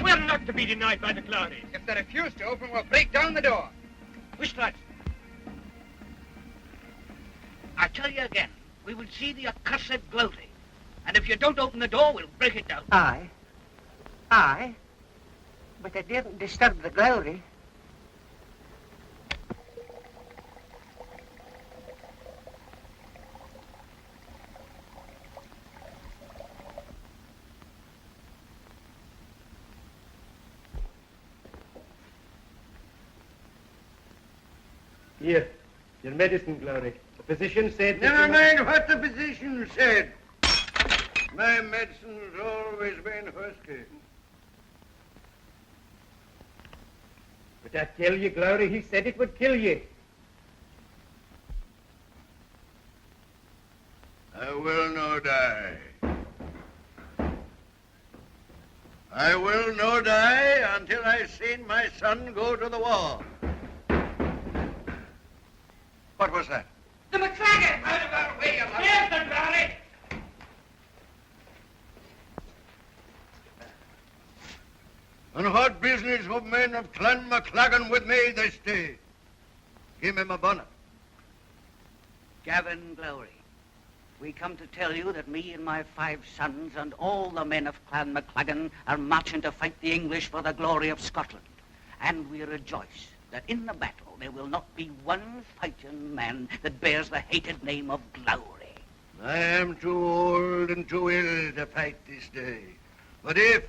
We're not to be denied by the glory. If they refuse to open, we'll break down the door. Which lads? I tell you again, we will see the accursed glory. And if you don't open the door, we'll break it down. Aye. Aye. But I didn't disturb the glory. Here, your medicine, Glory. The physician said... Never mind what the physician said. My medicine's always been whiskey. But I tell you, Glory, he said it would kill you. I will no die. I will no die until I seen my son go to the war. What was that? The McLagan! Out of our way, you Here's the glory! And what business have men of Clan McLagan with me this day? Give me my bonnet. Gavin Glory, we come to tell you that me and my 5 sons and all the men of Clan McLagan are marching to fight the English for the glory of Scotland. And we rejoice that in the battle there will not be one fighting man that bears the hated name of Glory. I am too old and too ill to fight this day. But if,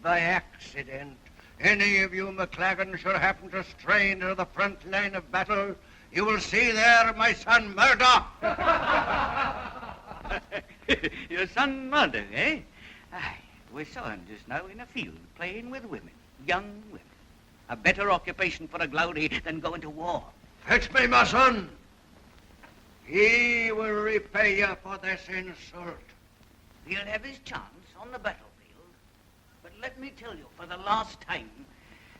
by accident, any of you McLagan should happen to stray into the front line of battle, you will see there my son Murdoch. Your son Murdoch, eh? Aye, we saw him just now in a field playing with women, young women. A better occupation for a Glory than going to war. Fetch me my son. He will repay you for this insult. He'll have his chance on the battlefield. But let me tell you for the last time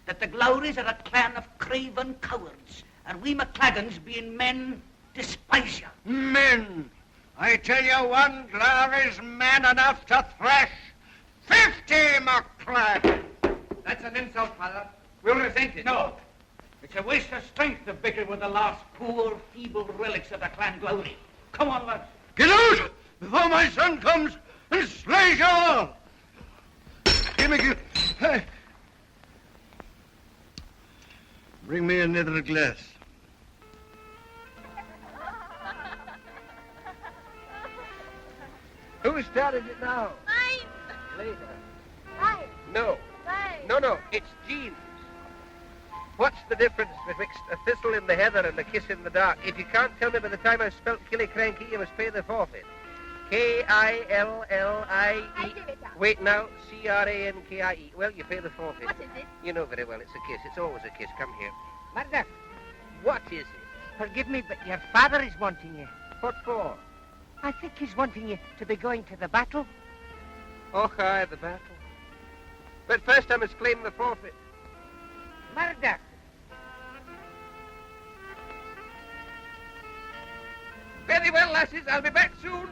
that the Glowries are a clan of craven cowards, and we McLagans, being men, despise you. Men! I tell you, one Glory's man enough to thrash 50 McLagan. That's an insult, Father. We'll resent it. No. It's a waste of strength to bicker with the last poor, feeble relics of the Clan Glory. Come on, lads. Get out before my son comes and slays you all. Give. Hey. Bring me another glass. Who started it now? Mine. Later. Mine. No. Mine. No, it's Jean's. What's the difference betwixt a thistle in the heather and a kiss in the dark? If you can't tell me by the time I've spelt Killiecrankie, you must pay the forfeit. Killie. I give it up. Wait now, Crankie. Well, you pay the forfeit. What is it? You know very well, it's a kiss. It's always a kiss. Come here. Murdoch, What is it? forgive me, but your father is wanting you. What for? I think he's wanting you to be going to the battle. Oh, aye, the battle. But first I must claim the forfeit. Murdoch. Very well, lasses. I'll be back soon.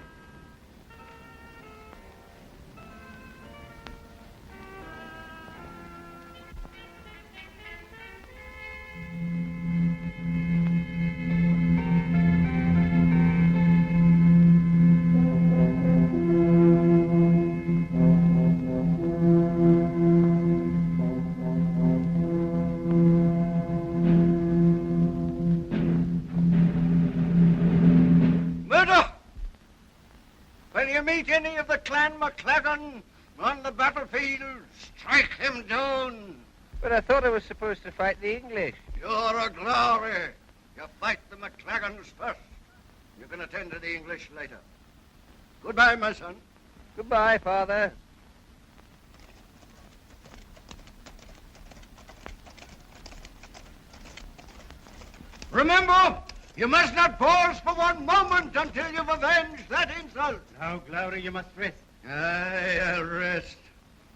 Meet any of the Clan McLagan on the battlefield, strike him down. But I thought I was supposed to fight the English. You're a Glory. You fight the McLagans first. You can attend to the English later. Goodbye, my son. Goodbye, Father. Remember, you must not pause for one moment until you've avenged that insult. Now, Glory, you must rest. Aye, I'll rest.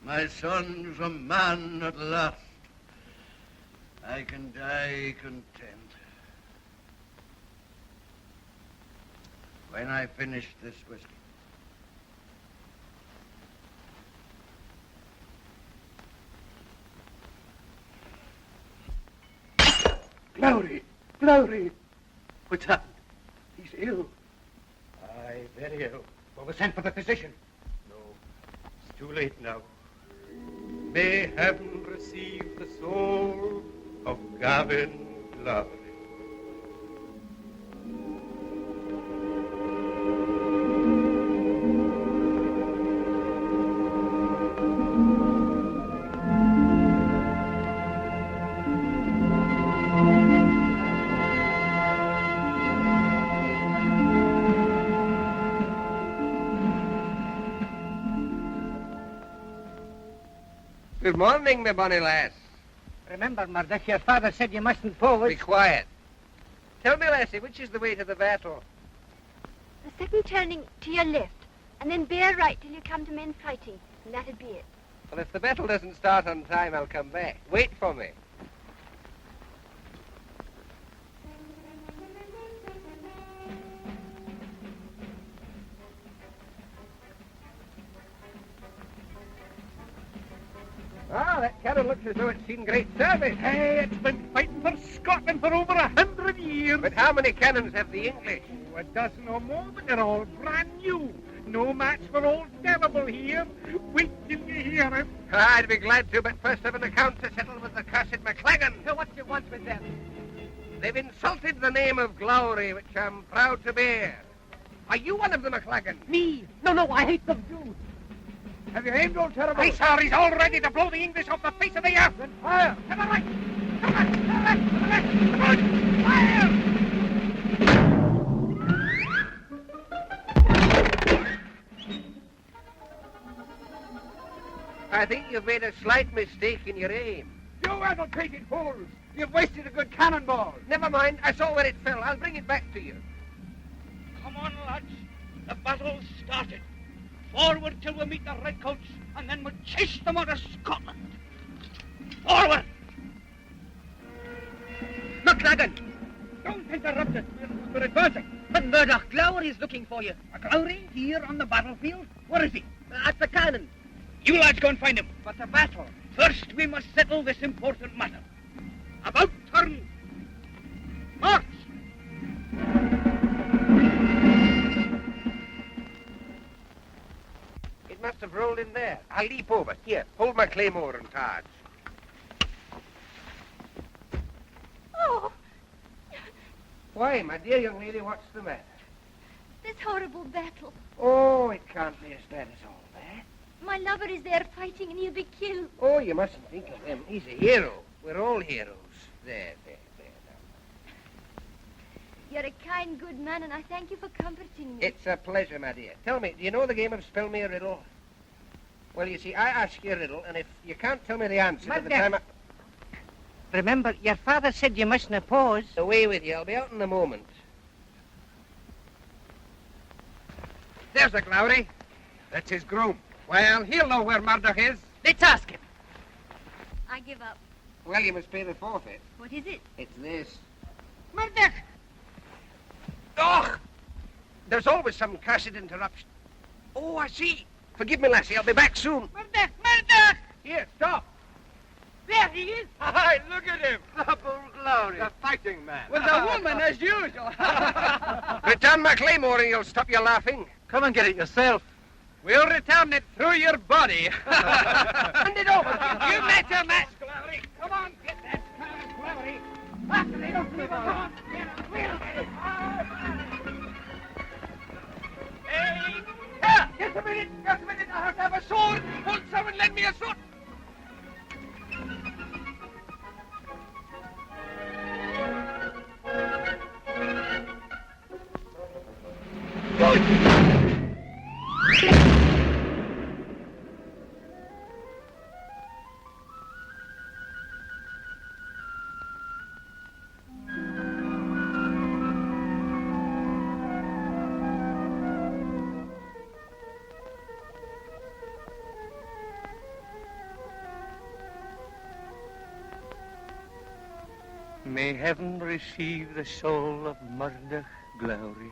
My son's a man at last. I can die content. When I finish this whiskey. Glowry! Glowry! What's happened? He's ill. Aye, very ill. Well, we sent for the physician. No, it's too late now. May heaven receive the soul of Gavin Glowry. Good morning, my bonny lass. Remember, Murdoch, your father said you mustn't forward. Be quiet. Tell me, lassie, which is the way to the battle? The second turning to your left, and then bear right till you come to men fighting, and that'd be it. Well, if the battle doesn't start on time, I'll come back. Wait for me. Ah, that cannon looks as though it's seen great service. Hey, it's been fighting for Scotland for over 100 years. But how many cannons have the English? A dozen or more, but they're all brand new. No match for old Terrible here. Wait till you hear it. I'd be glad to, but first have an account to settle with the cursed McLagan. So what do you want with them? They've insulted the name of Glowry, which I'm proud to bear. Are you one of the McLagan? Me? No, I hate them too. Have you aimed old Terrible? Aye, sir, he's all ready to blow the English off the face of the earth. Then fire! To the right! To the left! To the left! To the left! Come on! Fire! I think you've made a slight mistake in your aim. You advocated fools! You've wasted a good cannonball. Never mind, I saw where it fell. I'll bring it back to you. Come on, lads. The battle's started. Forward till we meet the redcoats, and then we'll chase them out of Scotland. Forward! McLagan! Don't interrupt us. We're advancing. But Murdoch Glowry is looking for you. A Glowry here on the battlefield? Where is he? At the cannon. You lads go and find him. But the battle. First, we must settle this important matter. About turn. March! It must have rolled in there. I'll leap over. Here, hold my claymore and targe. Oh, Why, my dear young lady, what's the matter? this horrible battle. Oh, it can't be as bad as all that. My lover is there fighting and he'll be killed. Oh, you mustn't think of him. He's a hero. We're all heroes. There. Now. You're a kind, good man, and I thank you for comforting me. It's a pleasure, my dear. Tell me, do you know the game of Spell Me a Riddle? Well, you see, I ask you a riddle, and if you can't tell me the answer by the time I... Remember, your father said you mustn't oppose. Away with you. I'll be out in a moment. There's the Glowry. That's his groom. Well, he'll know where Murdoch is. Let's ask him. I give up. Well, you must pay the forfeit. What is it? It's this. Murdoch! Oh! There's always some cursed interruption. Oh, I see. Forgive me, lassie. I'll be back soon. Murdoch! Here, stop. There he is. Aye, look at him. Double Glowry. The fighting man. With a woman, as usual. Return my claymore and you'll stop your laughing. Come and get it yourself. We'll return it through your body. Hand it over. You met your match, Glowry. Come on, get that Glowry. After they don't leave us on. We'll get it. Hey! Here! Just a minute. I have to have a sword. Won't someone lend me a sword? May heaven receive the soul of Murdoch Glowry.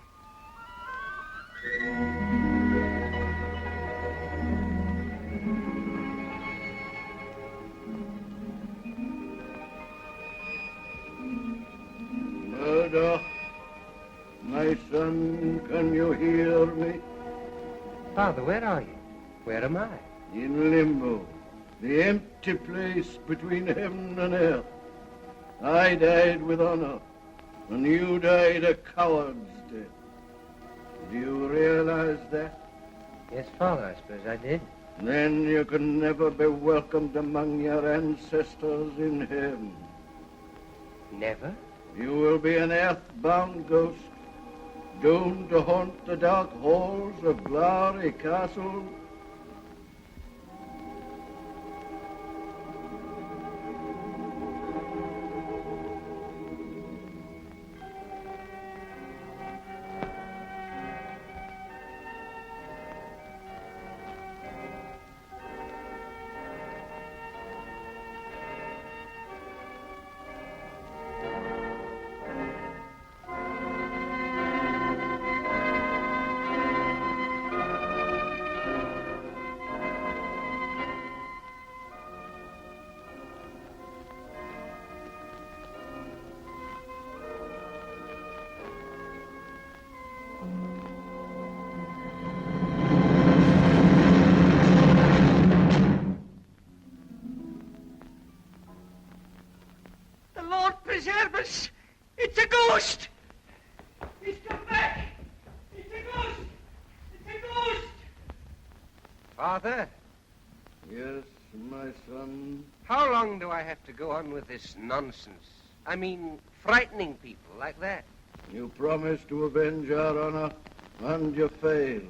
Peter, my son, can you hear me? Father, where are you? Where am I? In limbo, the empty place between heaven and earth. I died with honor, and you died a coward's death. Do you realize that? Yes, Father, I suppose I did. Then you can never be welcomed among your ancestors in heaven. Never? You will be an earthbound ghost, doomed to haunt the dark halls of Glory Castle. Preserve us! It's a ghost! He's come back! It's a ghost! It's a ghost! Father? Yes, my son. How long do I have to go on with this nonsense? I mean, frightening people like that. You promised to avenge our honor, and you failed.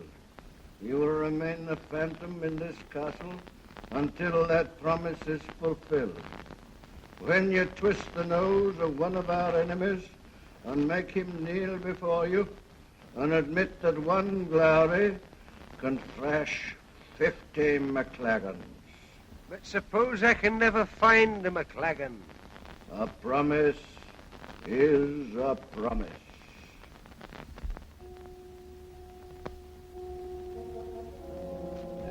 You will remain a phantom in this castle until that promise is fulfilled. When you twist the nose of one of our enemies and make him kneel before you and admit that one glory can thrash 50 McLagans. But suppose I can never find a McLagan. A promise is a promise.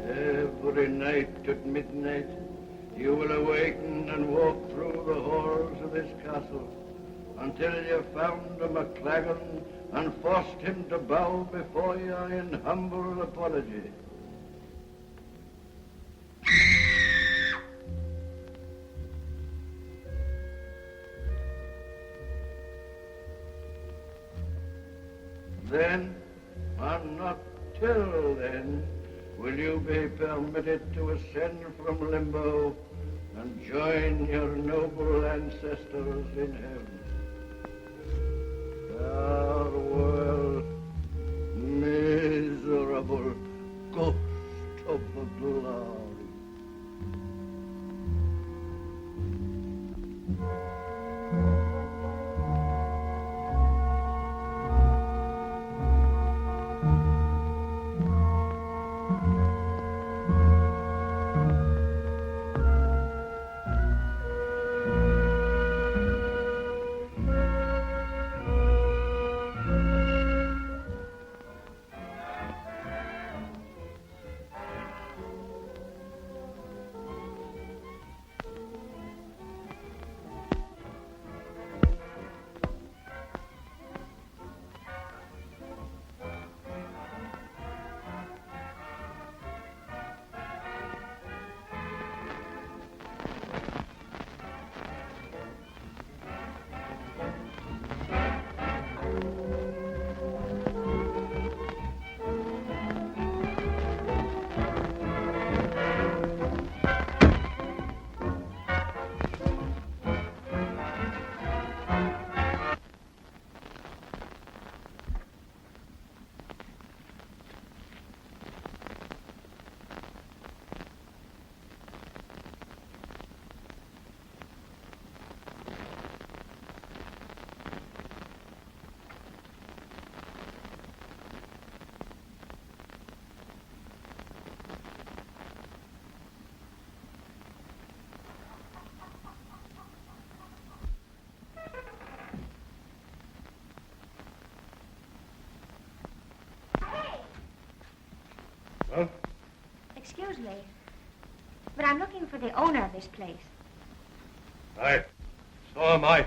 Every night at midnight, you will awaken and walk through the halls of this castle until you found a McLagan and forced him to bow before you in humble apology. Then, and not till then, will you be permitted to ascend from limbo and join your noble ancestors in heaven? Farewell, miserable ghost of the glory. Huh? Excuse me, but I'm looking for the owner of this place. Aye, so am I.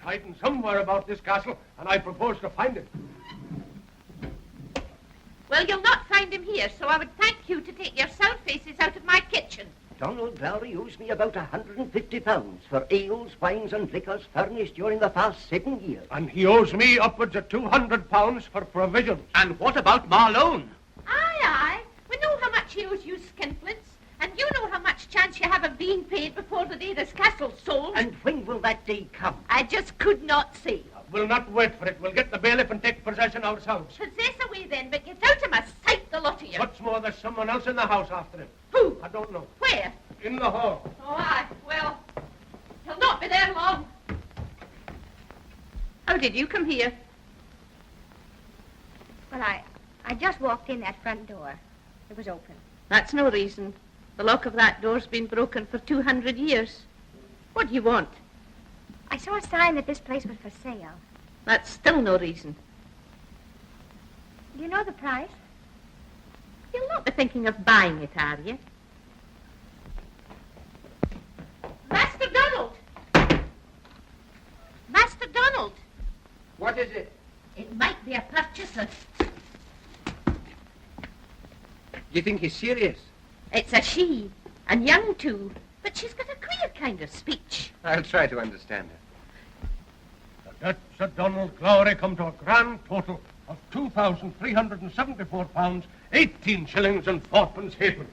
hiding somewhere about this castle, and I propose to find him. Well, you'll not find him here, so I would thank you to take your sour faces out of my kitchen. Donald Lowry owes me about £150 for ales, wines and liquors furnished during the past 7 years. And he owes me upwards of £200 for provisions. And what about Marlone? Aye. We know how much he owes you, skinflints. And you know how much chance you have of being paid before the day this castle's sold. And when will that day come? I just could not say. We'll not wait for it. We'll get the bailiff and take possession ourselves. Possess away then, but get out of my sight, the lot of you. What's more, there's someone else in the house after him. Who? I don't know. Where? In the hall. Oh, aye. Well, he'll not be there long. How did you come here? Well, I just walked in that front door. It was open. That's no reason. The lock of that door's been broken for 200 years. What do you want? I saw a sign that this place was for sale. That's still no reason. Do you know the price? You'll not be thinking of buying it, are you? Master Donald! Master Donald! What is it? It might be a purchaser. Do you think he's serious? It's a she, and young too, but she's got a queer kind of speech. I'll try to understand her. The debts of Donald Glowry come to a grand total of £2,374, 18 shillings and fourpence halfpenny.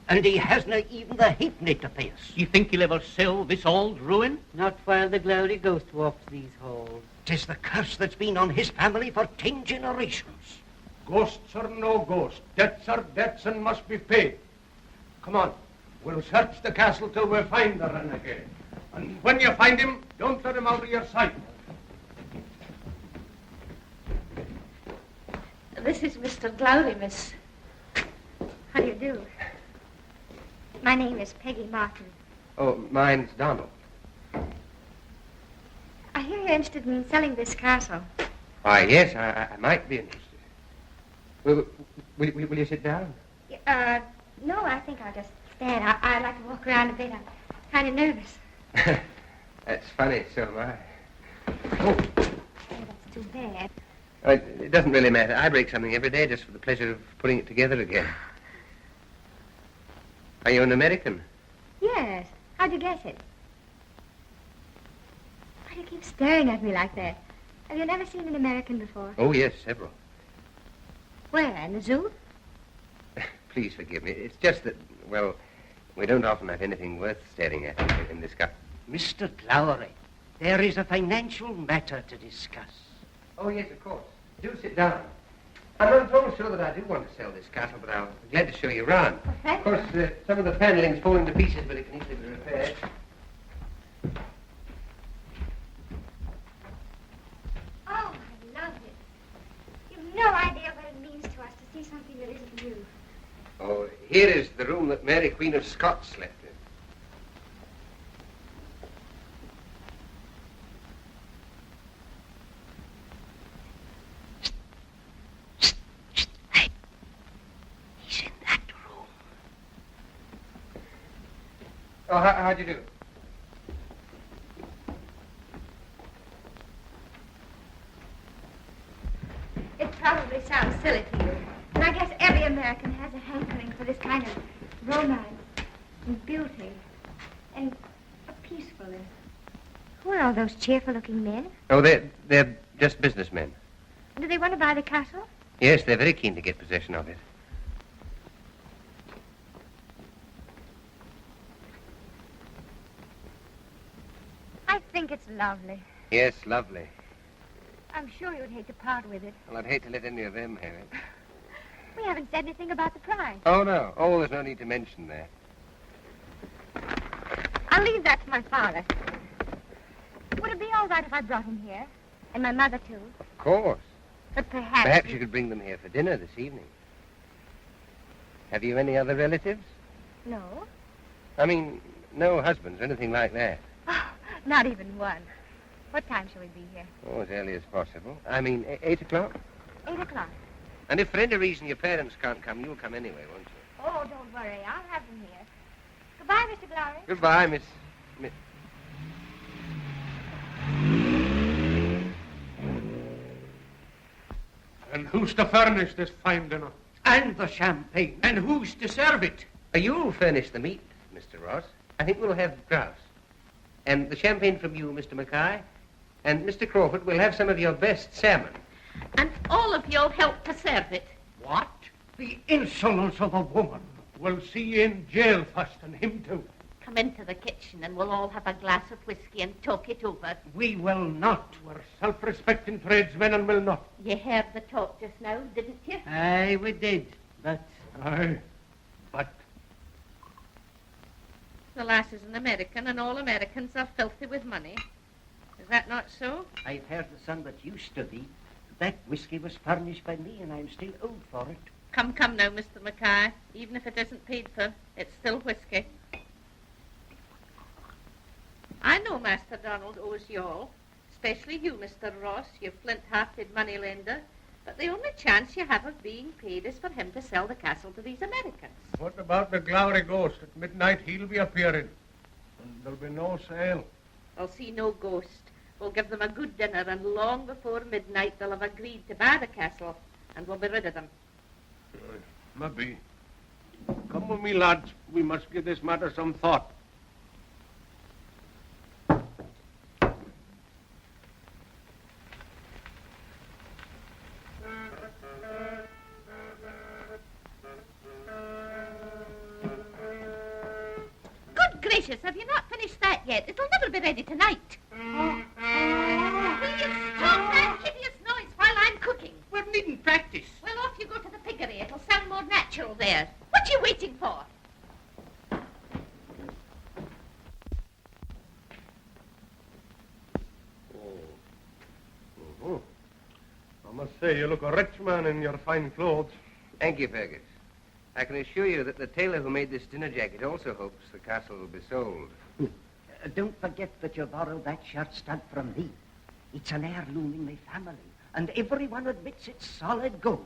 And he hasn't even the halfpenny to pay us. You think he'll ever sell this old ruin? Not while the Glowry ghost walks these halls. 'Tis the curse that's been on his family for 10 generations. Ghosts or no ghosts, debts are debts and must be paid. Come on, we'll search the castle till we find the renegade. And when you find him, don't let him out of your sight. This is Mr. Glowry, miss. How do you do? My name is Peggy Martin. Oh, mine's Donald. I hear you're interested in selling this castle. Why, yes, I might be interested. Will you sit down? No, I think I'll just stand. I'd like to walk around a bit. I'm kind of nervous. That's funny, so am I. Oh, that's too bad. It doesn't really matter. I break something every day just for the pleasure of putting it together again. Are you an American? Yes. How'd you guess it? Why do you keep staring at me like that? Have you never seen an American before? Oh, yes, several. Where? In the zoo? Please forgive me. It's just that, well, we don't often have anything worth staring at in this country. Mr. Glowry, there is a financial matter to discuss. Oh, yes, of course. Do sit down. I'm not at all sure that I do want to sell this castle, but I'll be glad to show you around. Okay. Of course, some of the panelling's falling to pieces, but it can easily be repaired. Oh, I love it. You've no idea what it means to us to see something that isn't new. Oh, here is the room that Mary, Queen of Scots, slept in. He's in that room. Oh, how'd you do? It probably sounds silly to you, but I guess every American has a hankering for this kind of romance and beauty and peacefulness. Who are all those cheerful-looking men? Oh, they're just businessmen. Do they want to buy the castle? Yes, they're very keen to get possession of it. I think it's lovely. Yes, lovely. I'm sure you'd hate to part with it. Well, I'd hate to let any of them have it. We haven't said anything about the price. Oh, no. Oh, there's no need to mention that. I'll leave that to my father. Would it be all right if I brought him here? And my mother, too? Of course. But perhaps... Perhaps you could bring them here for dinner this evening. Have you any other relatives? No. I mean, no husbands or anything like that. Oh, not even one. What time shall we be here? Oh, as early as possible. I mean, 8 o'clock. 8 o'clock. And if for any reason your parents can't come, you'll come anyway, won't you? Oh, don't worry. I'll have them here. Goodbye, Mr. Glowry. Goodbye, Miss... And who's to furnish this fine dinner? And the champagne. And who's to serve it? You'll furnish the meat, Mr. Ross. I think we'll have grouse. And the champagne from you, Mr. Mackay. And Mr. Crawford will have some of your best salmon. And all of you'll help to serve it. What? The insolence of a woman. We'll see you in jail first, and him too. Come into the kitchen and we'll all have a glass of whiskey and talk it over. We will not. We're self-respecting tradesmen and will not. You heard the talk just now, didn't you? Aye, we did, but... Aye, but... The lass is an American and all Americans are filthy with money. Is that not so? I've heard the son that used to be. That whiskey was furnished by me, and I'm still owed for it. Come now, Mr. Mackay. Even if it isn't paid for, it's still whiskey. I know Master Donald owes you all, especially you, Mr. Ross, you flint-hearted moneylender. But the only chance you have of being paid is for him to sell the castle to these Americans. What about the Glowery Ghost? At midnight he'll be appearing. And there'll be no sale. I'll see no ghost. We'll give them a good dinner, and long before midnight they'll have agreed to buy the castle, and we'll be rid of them. Maybe. Come with me, lads. We must give this matter some thought. Good gracious, have you not finished that yet? It'll never be ready tonight. Will you stop that hideous noise while I'm cooking? We're needing practice. Well, off you go to the piggery. It'll sound more natural there. What you waiting for? Oh. I must say, you look a rich man in your fine clothes. Thank you, Fergus. I can assure you that the tailor who made this dinner jacket also hopes the castle will be sold. Don't forget that you borrowed that shirt stud from me. It's an heirloom in my family, and everyone admits it's solid gold.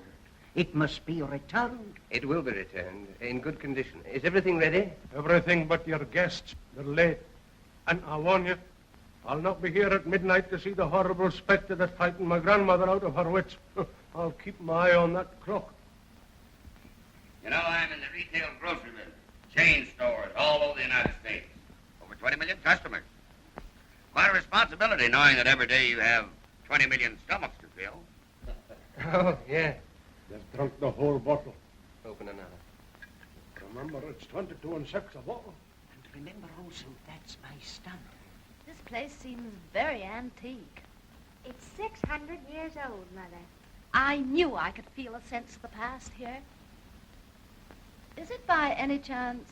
It must be returned. It will be returned in good condition. Is everything ready? Everything but your guests. They're late. And I warn you, I'll not be here at midnight to see the horrible spectre that's frightened my grandmother out of her wits. I'll keep my eye on that clock. You know, I'm in the retail grocery business. Chain stores all over the United States. Over 20 million customers. Quite a responsibility knowing that every day you have 20 million stomachs to fill. Oh, yeah. They've drunk the whole bottle. Open another. Remember, it's 22 and 6 a bottle. And remember also, that's my stud. This place seems very antique. It's 600 years old, Mother. I knew I could feel a sense of the past here. Is it by any chance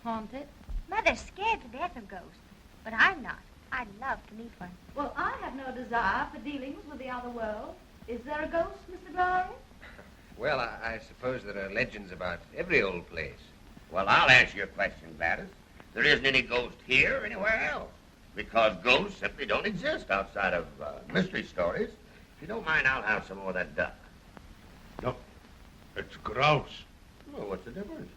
haunted? Mother's scared to death of ghosts, but I'm not. I'd love to meet one. Well, I have no desire for dealings with the other world. Is there a ghost, Mr. Glory? Well, I suppose there are legends about every old place. Well, I'll answer your question, Gladys. There isn't any ghost here or anywhere else. Because ghosts simply don't exist outside of mystery stories. If you don't mind, I'll have some more of that duck. No, it's grouse. Well, what's the difference?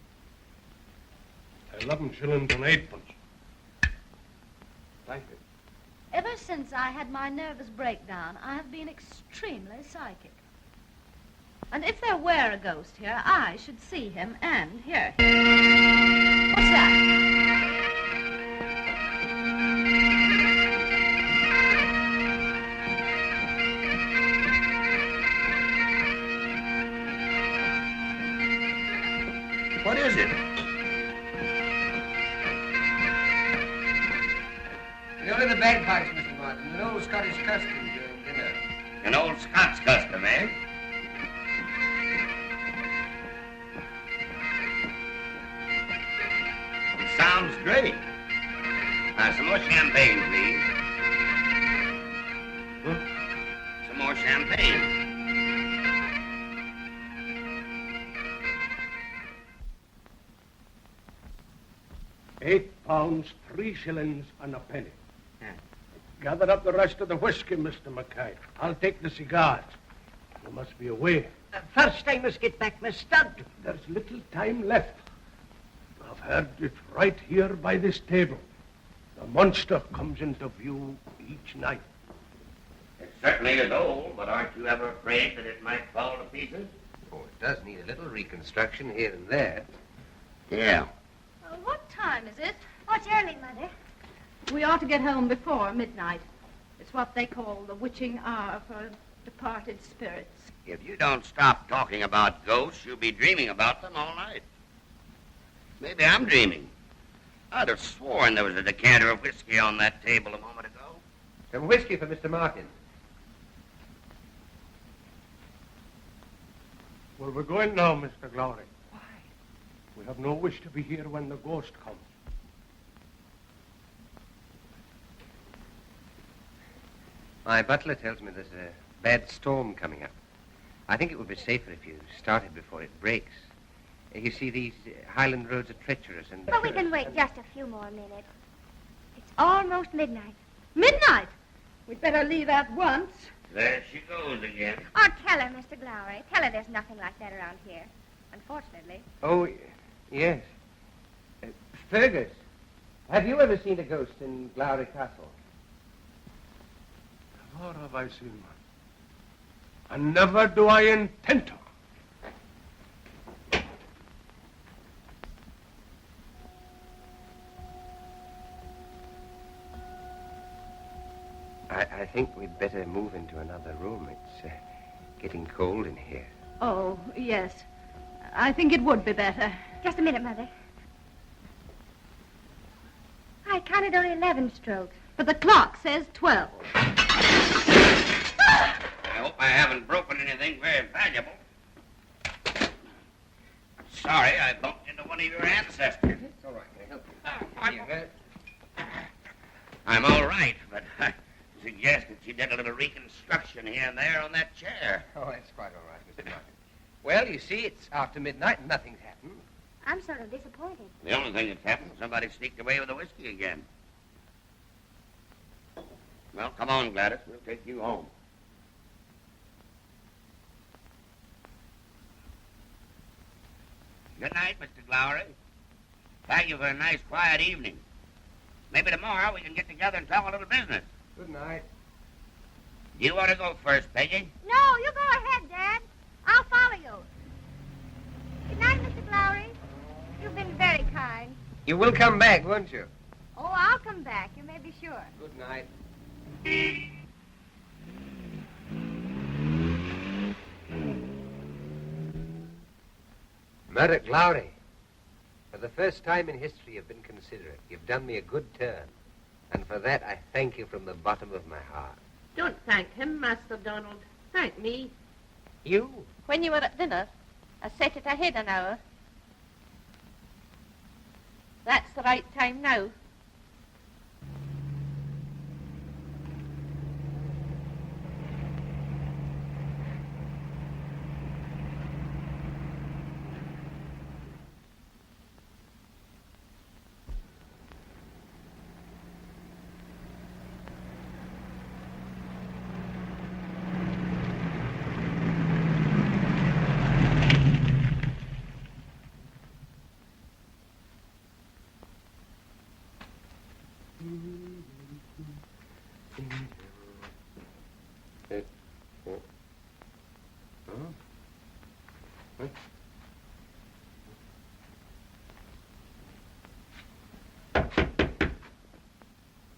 11 shillings and 8 pence. Thank you. Ever since I had my nervous breakdown, I have been extremely psychic. And if there were a ghost here, I should see him and hear him. What's that? What is it? You're in the bagpipes, Mr. Martin. An old Scottish custom during dinner. An old Scots custom, eh? It sounds great. Some more champagne, please. Some more champagne. £8, 3 shillings and a penny. Gather up the rest of the whiskey, Mr. Mackay. I'll take the cigars. You must be away. First I must get back my stud. There's little time left. I've heard it right here by this table. The monster comes into view each night. It's certainly is old, but aren't you ever afraid that it might fall to pieces? Oh, it does need a little reconstruction here and there. Yeah. What time is it? Oh, it's early, Mother. We ought to get home before midnight. It's what they call the witching hour for departed spirits. If you don't stop talking about ghosts, you'll be dreaming about them all night. Maybe I'm dreaming. I'd have sworn there was a decanter of whiskey on that table a moment ago. Some whiskey for Mr. Martin. Well, we're going now, Mr. Glowry. Why? We have no wish to be here when the ghost comes. My butler tells me there's a bad storm coming up. I think it would be safer if you started before it breaks. You see, these Highland roads are treacherous and... But we can wait just a few more minutes. It's almost midnight. Midnight? We'd better leave at once. There she goes again. Oh, tell her, Mr. Glowry. Tell her there's nothing like that around here. Unfortunately. Oh, yes. Fergus, have you ever seen a ghost in Glowry Castle? Never have I seen one. And never do I intend to. I think we'd better move into another room. It's getting cold in here. Oh, yes. I think it would be better. Just a minute, Mother. I counted only 11 strokes. But the clock says 12. I hope I haven't broken anything very valuable. I'm sorry I bumped into one of your ancestors. It's all right. Can I help you? I'm all right, but I suggest that you did a little reconstruction here and there on that chair. Oh, that's quite all right, Mr. Martin. Well, you see, it's after midnight and nothing's happened. I'm sort of disappointed. The only thing that's happened, somebody sneaked away with the whiskey again. Well, come on, Gladys. We'll take you home. Good night, Mr. Glowry. Thank you for a nice, quiet evening. Maybe tomorrow we can get together and talk a little business. Good night. You want to go first, Peggy? No, you go ahead, Dad. I'll follow you. Good night, Mr. Glowry. You've been very kind. You will come back, won't you? Oh, I'll come back. You may be sure. Good night. Murdoch Glowry, for the first time in history you've been considerate. You've done me a good turn. And for that, I thank you from the bottom of my heart. Don't thank him, Master Donald. Thank me. You? When you were at dinner, I set it ahead an hour. That's the right time now.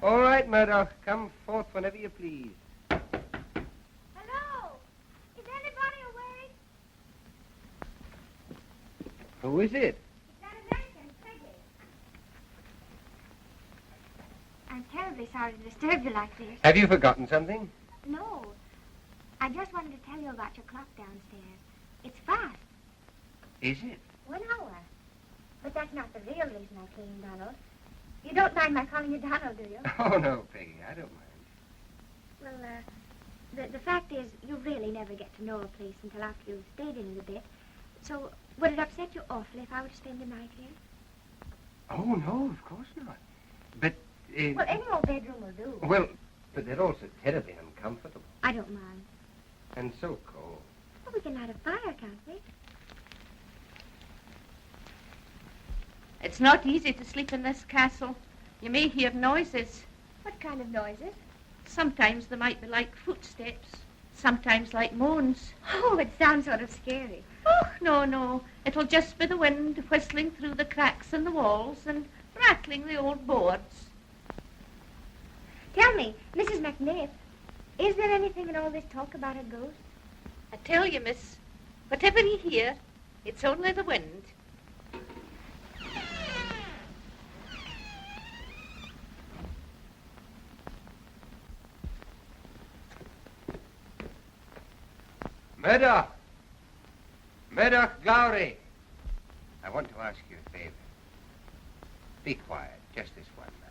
All right, Murdoch. Come forth whenever you please. Hello? Is anybody awake? Who is it? It's that American, Peggy. I'm terribly sorry to disturb you like this. Have you forgotten something? No. I just wanted to tell you about your clock downstairs. It's fast. Is it? 1 hour. But that's not the real reason I came, Donald. You don't mind my calling you Donald, do you? Oh, no, Peggy. I don't mind. Well, the fact is, you really never get to know a place until after you've stayed in it a bit. So, would it upset you awfully if I were to spend the night here? Oh, no, of course not. But, Well, any old bedroom will do. Well, but they're also terribly uncomfortable. I don't mind. And so cold. Well, we can light a fire, can't we? It's not easy to sleep in this castle. You may hear noises. What kind of noises? Sometimes they might be like footsteps, sometimes like moans. Oh, it sounds sort of scary. Oh, no, no. It'll just be the wind whistling through the cracks in the walls and rattling the old boards. Tell me, Mrs. McNiff, is there anything in all this talk about a ghost? I tell you, miss, whatever you hear, it's only the wind. Murdoch! Murdoch Gowrie! I want to ask you a favor. Be quiet, just this one night.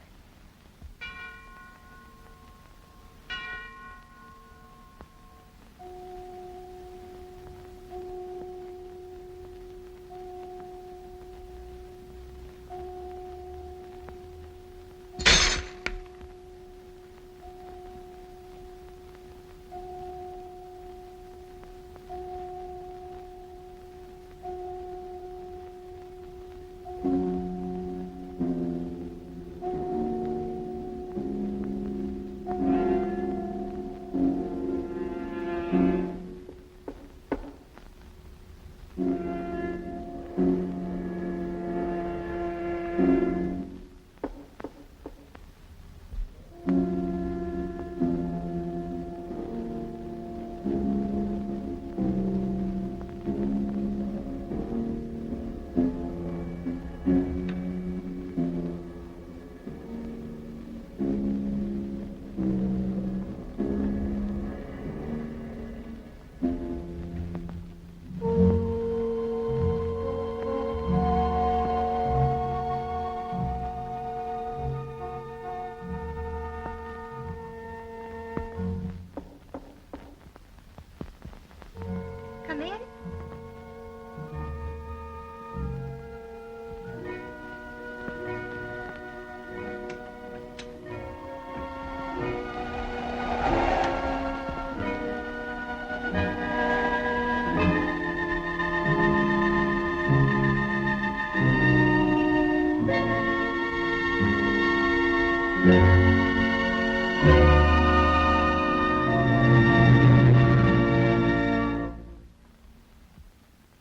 Come in.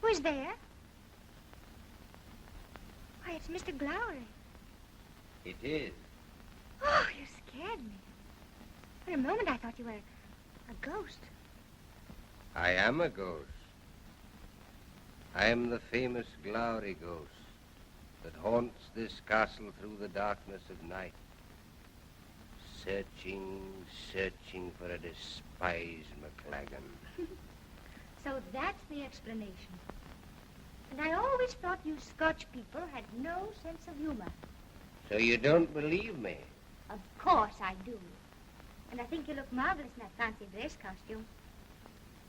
Who's there? Why, it's Mr. Glowry. It is. Oh, you scared me. For a moment, I thought you were a ghost. I am a ghost. I am the famous Glowry ghost that haunts this castle through the darkness of night, searching for a despised McLagan. So that's the explanation. And I always thought you Scotch people had no sense of humor. So you don't believe me? Of course I do. And I think you look marvelous in that fancy dress costume.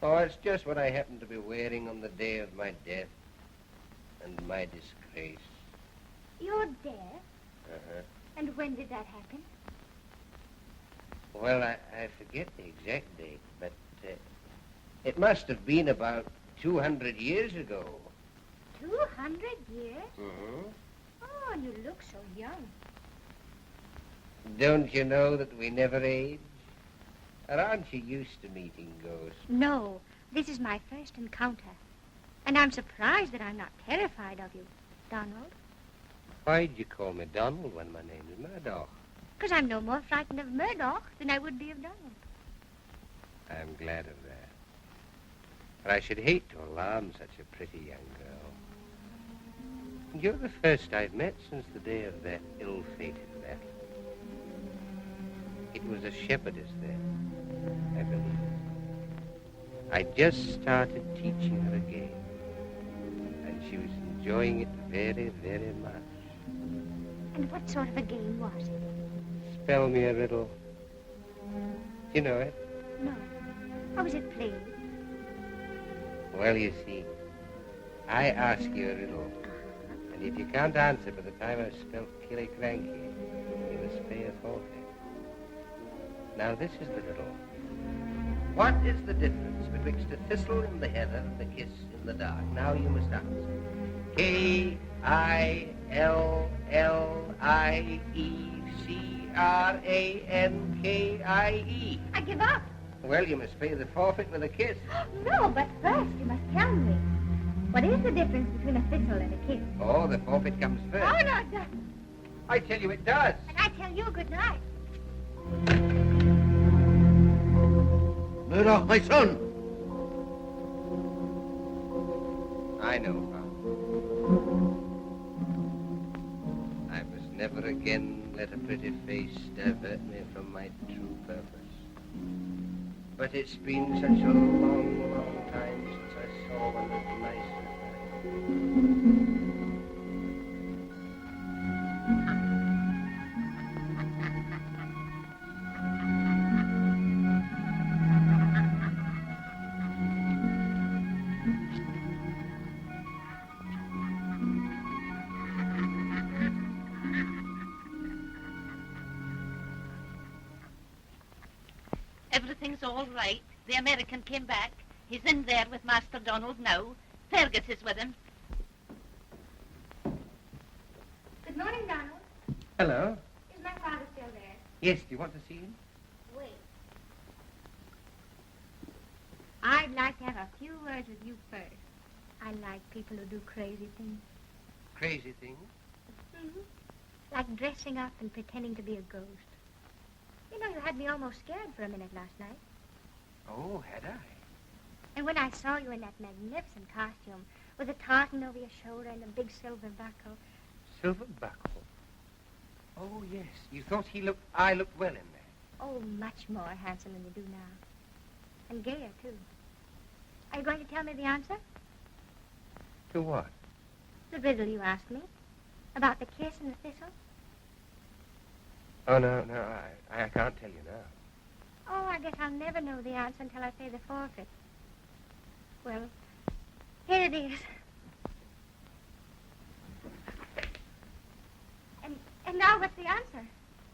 Oh, it's just what I happen to be wearing on the day of my death and my disgrace. Your death? Uh-huh. And when did that happen? Well, I forget the exact date, but it must have been about 200 years ago. 200 years? Mm-hmm. Oh, and you look so young. Don't you know that we never age? Or aren't you used to meeting ghosts? No, this is my first encounter. And I'm surprised that I'm not terrified of you, Donald. Why'd you call me Donald when my name is Murdoch? Because I'm no more frightened of Murdoch than I would be of Donald. I'm glad of that. But I should hate to alarm such a pretty young girl. And you're the first I've met since the day of that ill-fated battle. It was a shepherdess then, I believe. I just started teaching her a game, and she was enjoying it very, very much. And what sort of a game was it? Spell me a riddle. You know it? No. How was it played? Well, you see, I ask you a riddle, and if you can't answer by the time I've spelled Killicranky, you must pay a forfeit. Now, this is the riddle. What is the difference betwixt a thistle in the heather and a kiss in the dark? Now you must answer. Killiecrankie. I give up. Well, you must pay the forfeit with a kiss. No, but first you must tell me. What is the difference between a thistle and a kiss? Oh, the forfeit comes first. Oh, no, it doesn't. I tell you it does. And I tell you good night. Murdoch, my son. I know, Father. I must never again let a pretty face divert me from my true purpose. But it's been such a long, long time since I saw one as nice as Everything's all right. The American came back. He's in there with Master Donald now. Fergus is with him. Good morning, Donald. Hello. Is my father still there? Yes, do you want to see him? Wait. I'd like to have a few words with you first. I like people who do crazy things. Crazy things? Mm-hmm. Like dressing up and pretending to be a ghost. You know, you had me almost scared for a minute last night. Oh, had I? And when I saw you in that magnificent costume, with a tartan over your shoulder and a big silver buckle. Silver buckle? Oh, yes. You thought I looked well in there. Oh, much more handsome than you do now. And gayer, too. Are you going to tell me the answer? To what? The riddle you asked me. About the kiss and the thistle. Oh, no, I can't tell you now. Oh, I guess I'll never know the answer until I pay the forfeit. Well, here it is. And now what's the answer?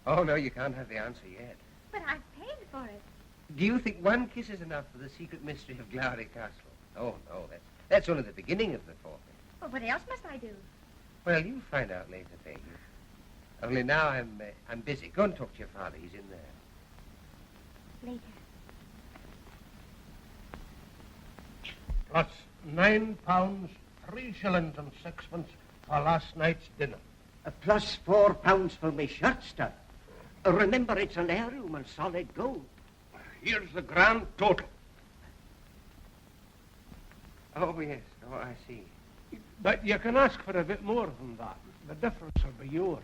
Oh, no, you can't have the answer yet. But I've paid for it. Do you think one kiss is enough for the secret mystery of Glowery Castle? Oh, no, that's only the beginning of the forfeit. Well, what else must I do? Well, you'll find out later, Peggy. Only now I'm busy. Go and talk to your father. He's in there. Later. Plus £9, 3 shillings and sixpence for last night's dinner. Plus £4 for my shirt stud. Remember, it's an heirloom and solid gold. Here's the grand total. Oh, yes. Oh, I see. But you can ask for a bit more than that. The difference will be yours.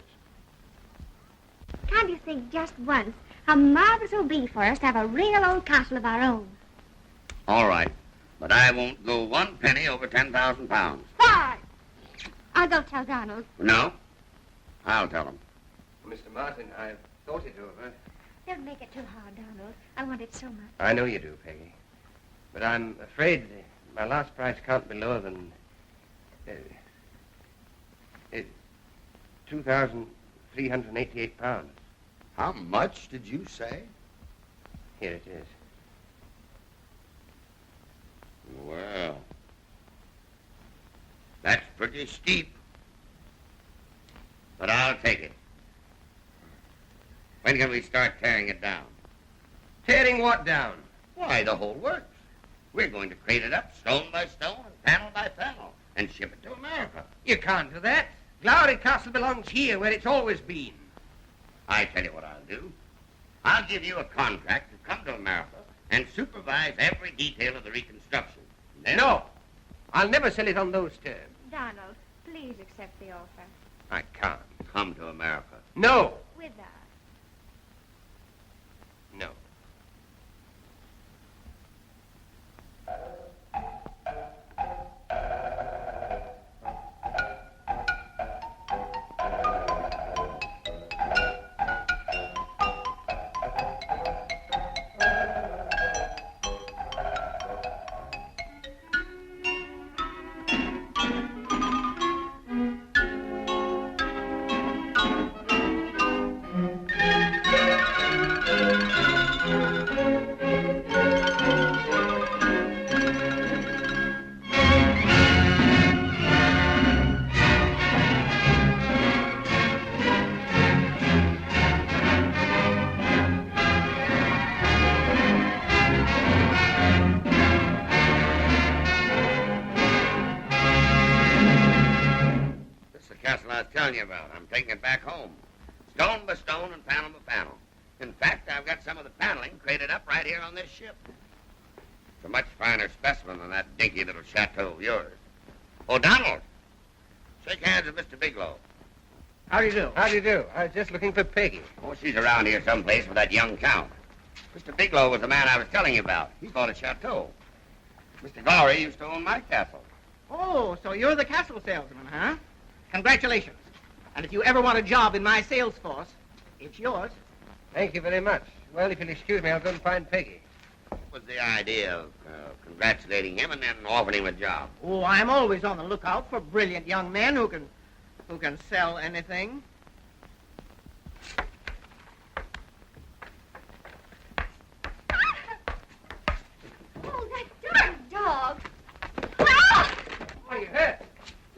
Can't you think just once how marvelous it'll be for us to have a real old castle of our own? All right. But I won't go 1 penny over 10,000 pounds. 5! I'll go tell Donald. No? I'll tell him. Mr. Martin, I've thought it over. Don't make it too hard, Donald. I want it so much. I know you do, Peggy. But I'm afraid my last price can't be lower than... £2,388. How much did you say? Here it is. Well, that's pretty steep. But I'll take it. When can we start tearing it down? Tearing what down? Why, the whole works. We're going to crate it up stone by stone and panel by panel and ship it to America. You can't do that. Glowery Castle belongs here, where it's always been. I tell you what I'll do. I'll give you a contract to come to America and supervise every detail of the reconstruction. Then... No. I'll never sell it on those terms. Donald, please accept the offer. I can't. Come to America. No. With us. No. telling you about. I'm taking it back home. Stone by stone and panel by panel. In fact, I've got some of the paneling crated up right here on this ship. It's a much finer specimen than that dinky little chateau of yours. Oh, Donald, shake hands with Mr. Bigelow. How do you do? How do you do? I was just looking for Peggy. Oh, she's around here someplace with that young count. Mr. Bigelow was the man I was telling you about. He bought a chateau. Mr. Glory used to own my castle. Oh, so you're the castle salesman, huh? Congratulations. And if you ever want a job in my sales force, it's yours. Thank you very much. Well, if you'll excuse me, I'll go and find Peggy. What was the idea of congratulating him and then offering him a job? Oh, I'm always on the lookout for brilliant young men who can sell anything. Oh, that darn dog. Ah! Are you hurt?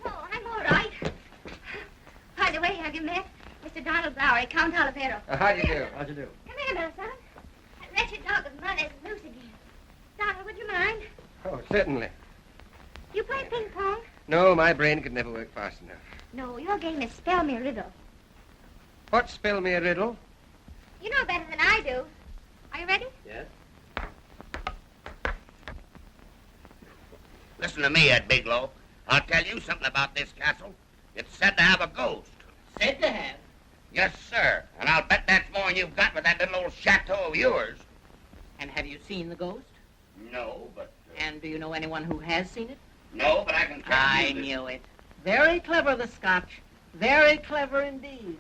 No, I'm all right. By the way, have you met Mr. Donald Lowry, Count Olivero? How do you do? How do you do? Come here, my son. That wretched dog of mine is loose again. Donald, would you mind? Oh, certainly. You play ping pong? No, my brain could never work fast enough. No, your game is spell me a riddle. What, spell me a riddle? You know better than I do. Are you ready? Yes. Listen to me, Ed Bigelow. I'll tell you something about this castle. It's said to have a ghost. Said to have. Yes, sir. And I'll bet that's more than you've got with that little old chateau of yours. And have you seen the ghost? No, but... And do you know anyone who has seen it? No, but I can tell I you that- knew it. Very clever, the Scotch. Very clever indeed.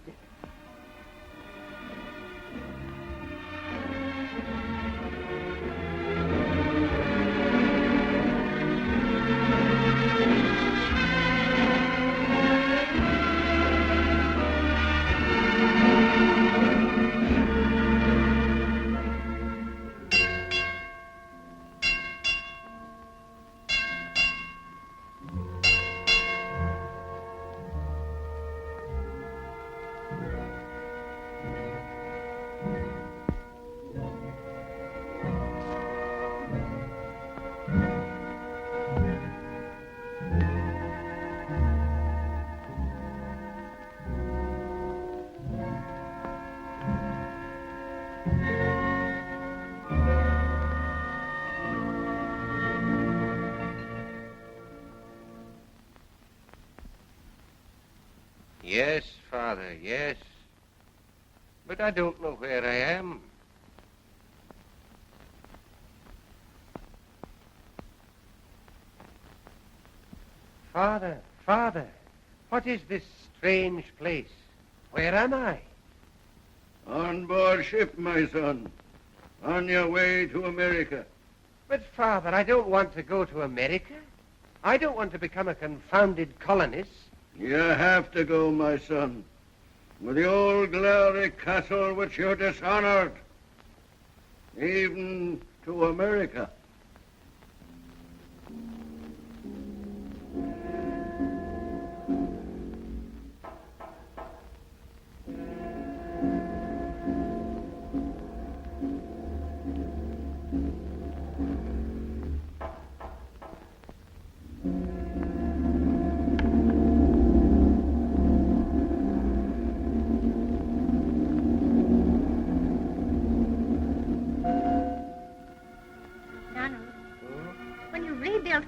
Yes, Father, yes. But I don't know where I am. Father, Father, what is this strange place? Where am I? On board ship, my son. On your way to America. But, Father, I don't want to go to America. I don't want to become a confounded colonist. You have to go, my son. With the old glory castle which you dishonored. Even to America.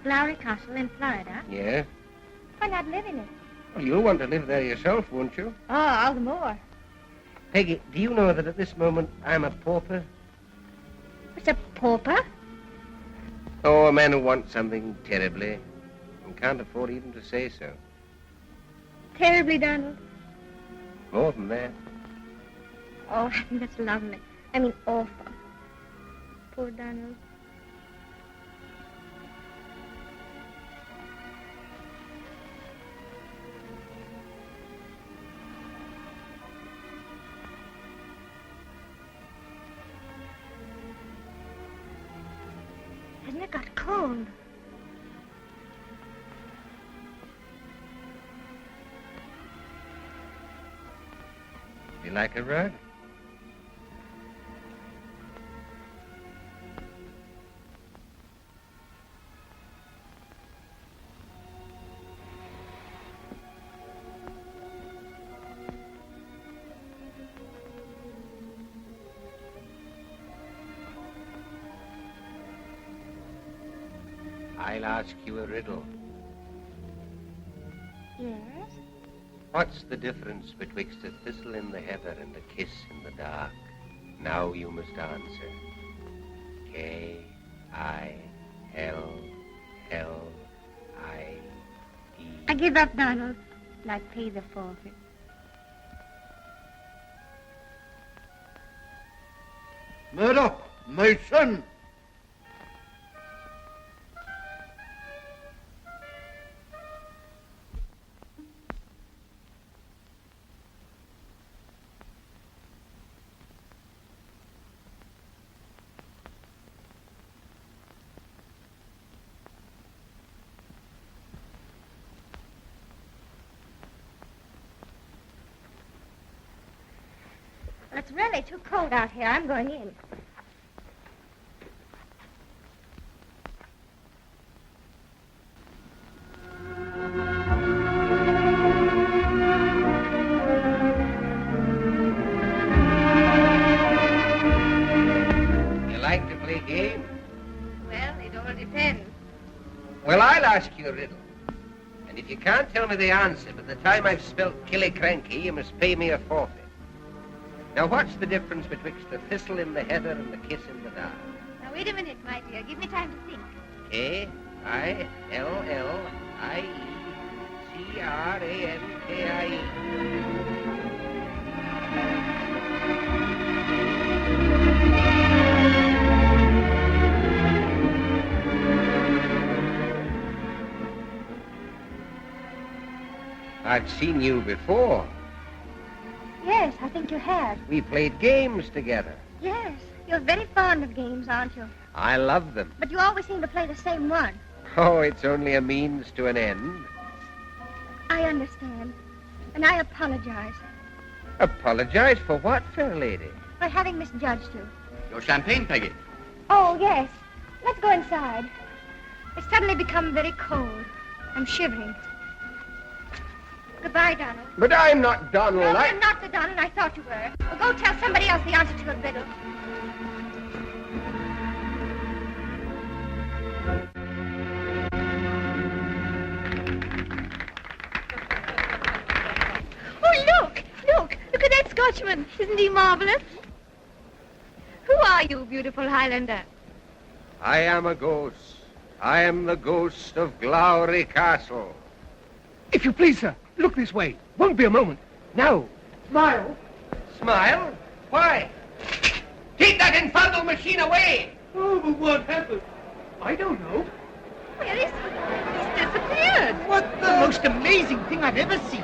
Lowry Castle in Florida. Yeah? Why not live in it? Well, you'll want to live there yourself, won't you? Oh, all the more. Peggy, do you know that at this moment I'm a pauper? What's a pauper? Oh, a man who wants something terribly and can't afford even to say so. Terribly, Donald. More than that. Oh, I think that's lovely. I mean, awful. Poor Donald. Hasn't it got cold? You like a rug? I'll ask you a riddle. Yes? What's the difference betwixt a thistle in the heather and a kiss in the dark? Now you must answer. K-I-L-L-I-E. I give up, Donald, and I pay the forfeit. Murdoch, my son. It's really too cold out here. I'm going in. You like to play games? Well, it all depends. Well, I'll ask you a riddle. And if you can't tell me the answer by the time I've spelt Killicranky, you must pay me a forfeit. Now, what's the difference betwixt a thistle in the heather and a kiss in the dark? Now, wait a minute, my dear. Give me time to think. K-I-L-L-I-E-C-R-A-N-K-I-E. I've seen you before. Yes, I think you have. We played games together. Yes. You're very fond of games, aren't you? I love them. But you always seem to play the same one. Oh, it's only a means to an end. I understand. And I apologize Apologize for what, fair lady? for having misjudged you. Your champagne, Peggy. Oh, yes. Let's go inside. It's suddenly become very cold. I'm shivering. Goodbye, Donald. But I'm not Donald. No, you're not the Donald I thought you were. Well, go tell somebody else the answer to your riddle. Oh, look! Look at that Scotchman. Isn't he marvelous? Who are you, beautiful Highlander? I am a ghost. I am the ghost of Glowry Castle. If you please, sir, look this way. Won't be a moment. Now. Smile. Smile? Why? Take that infernal machine away! Oh, but what happened? I don't know. Where is he? He's disappeared. What the most amazing thing I've ever seen.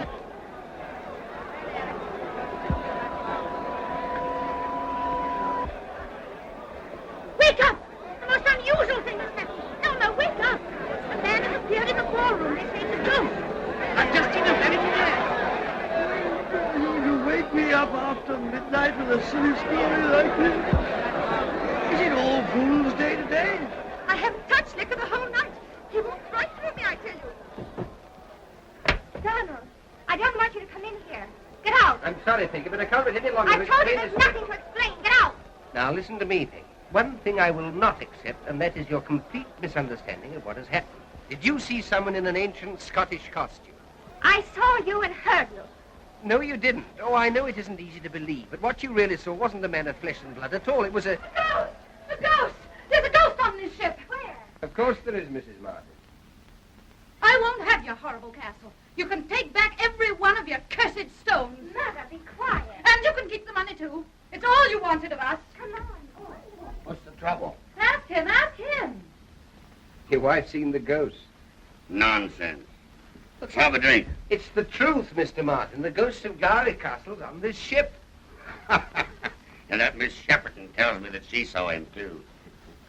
Wake up! The most unusual thing has happened. Elmer, wake up! A man has appeared in the ballroom. They say it's a ghost. I've just seen a very man. You wake me up after midnight with a silly story like this? Is it all Fool's Day today? I haven't touched liquor the whole night. He walked right through me, I tell you. Donald, I don't want you to come in here. Get out. I'm sorry, Peggy, but I can't wait any longer. I told you there's nothing to explain. Get out. Now, listen to me, Peggy. One thing I will not accept, and that is your complete misunderstanding of what has happened. Did you see someone in an ancient Scottish costume? I saw you and heard you. No, you didn't. Oh, I know it isn't easy to believe, but what you really saw wasn't a man of flesh and blood at all. It was a... A ghost! A ghost! There's a ghost on this ship. Where? Of course there is, Mrs. Martin. I won't have your horrible castle. You can take back every one of your cursed stones. Mother, be quiet. And you can keep the money, too. It's all you wanted of us. Come on. What's the trouble? Ask him, ask him. Your wife's seen the ghost. Nonsense. Let's have a drink. It's the truth, Mr. Martin. The ghost of Glowry Castle's on this ship. And that Miss Shepperton tells me that she saw him, too.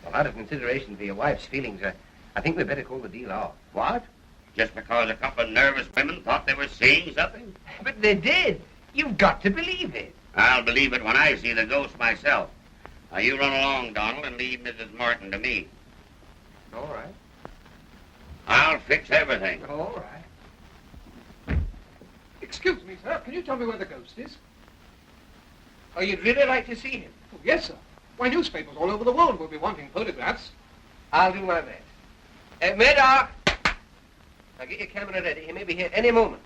Well, out of consideration for your wife's feelings, I think we'd better call the deal off. What? Just because a couple of nervous women thought they were seeing something? But they did. You've got to believe it. I'll believe it when I see the ghost myself. Now, you run along, Donald, and leave Mrs. Martin to me. All right. I'll fix everything. All right. Excuse me, sir. Can you tell me where the ghost is? Oh, you'd really like to see him? Oh, yes, sir. Why, newspapers all over the world will be wanting photographs. I'll do my best. Murdoch! Now get your camera ready. He may be here any moment.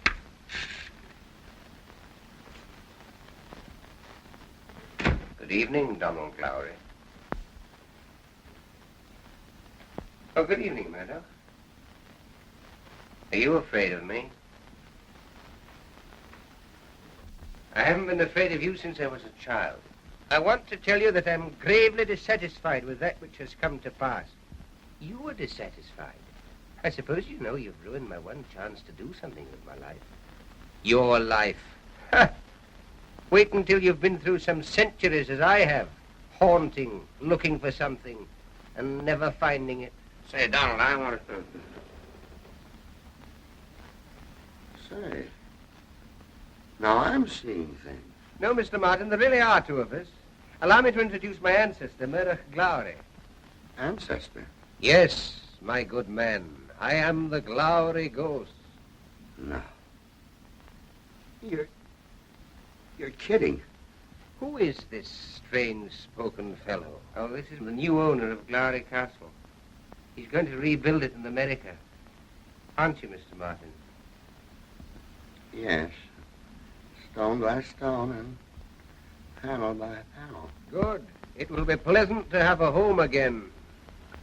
Good evening, Donald Glowry. Oh, good evening, Murdoch. Are you afraid of me? I haven't been afraid of you since I was a child. I want to tell you that I'm gravely dissatisfied with that which has come to pass. You were dissatisfied. I suppose you know you've ruined my one chance to do something with my life. Your life. Ha! Wait until you've been through some centuries as I have, haunting, looking for something, and never finding it. Say, Donald, I want to... Say, now I'm seeing things. No, Mr. Martin, there really are two of us. Allow me to introduce my ancestor, Murdoch Glowry. Ancestor? Yes, my good man. I am the Glowry ghost. No. You're kidding. Who is this strange-spoken fellow? Oh, this is the new owner of Glowry Castle. He's going to rebuild it in America. Aren't you, Mr. Martin? Yes. Stone by stone and panel by panel. Good. It will be pleasant to have a home again.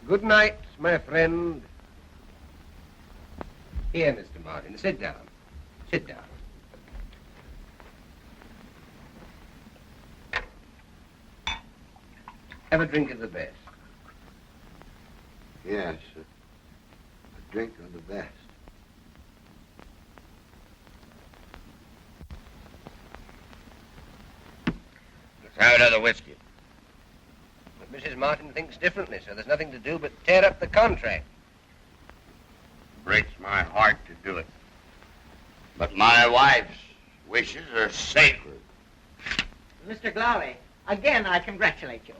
Good night, my friend. Here, Mr. Martin, sit down. Sit down. Have a drink of the best. Yes, a drink of the best. Let's have another whiskey. But Mrs. Martin thinks differently, so there's nothing to do but tear up the contract. Breaks my heart to do it. But my wife's wishes are sacred. Mr. Glowry, again I congratulate you.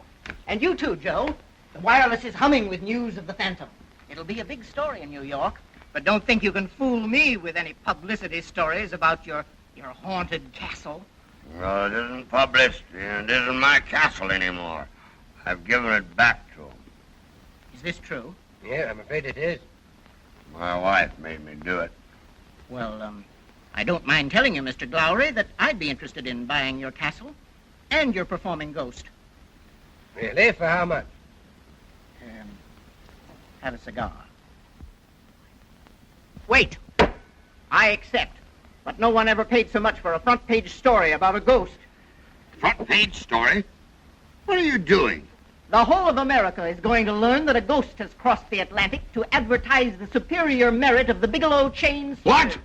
And you too, Joe. The wireless is humming with news of the Phantom. It'll be a big story in New York. But don't think you can fool me with any publicity stories about your haunted castle. Well, it isn't publicity, and it isn't my castle anymore. I've given it back to him. Is this true? Yeah, I'm afraid it is. My wife made me do it. Well, I don't mind telling you, Mr. Glowry, that I'd be interested in buying your castle and your performing ghost. Really? For how much? Have a cigar. Wait. I accept. But no one ever paid so much for a front-page story about a ghost. Front-page story? What are you doing? The whole of America is going to learn that a ghost has crossed the Atlantic to advertise the superior merit of the Bigelow chain. What?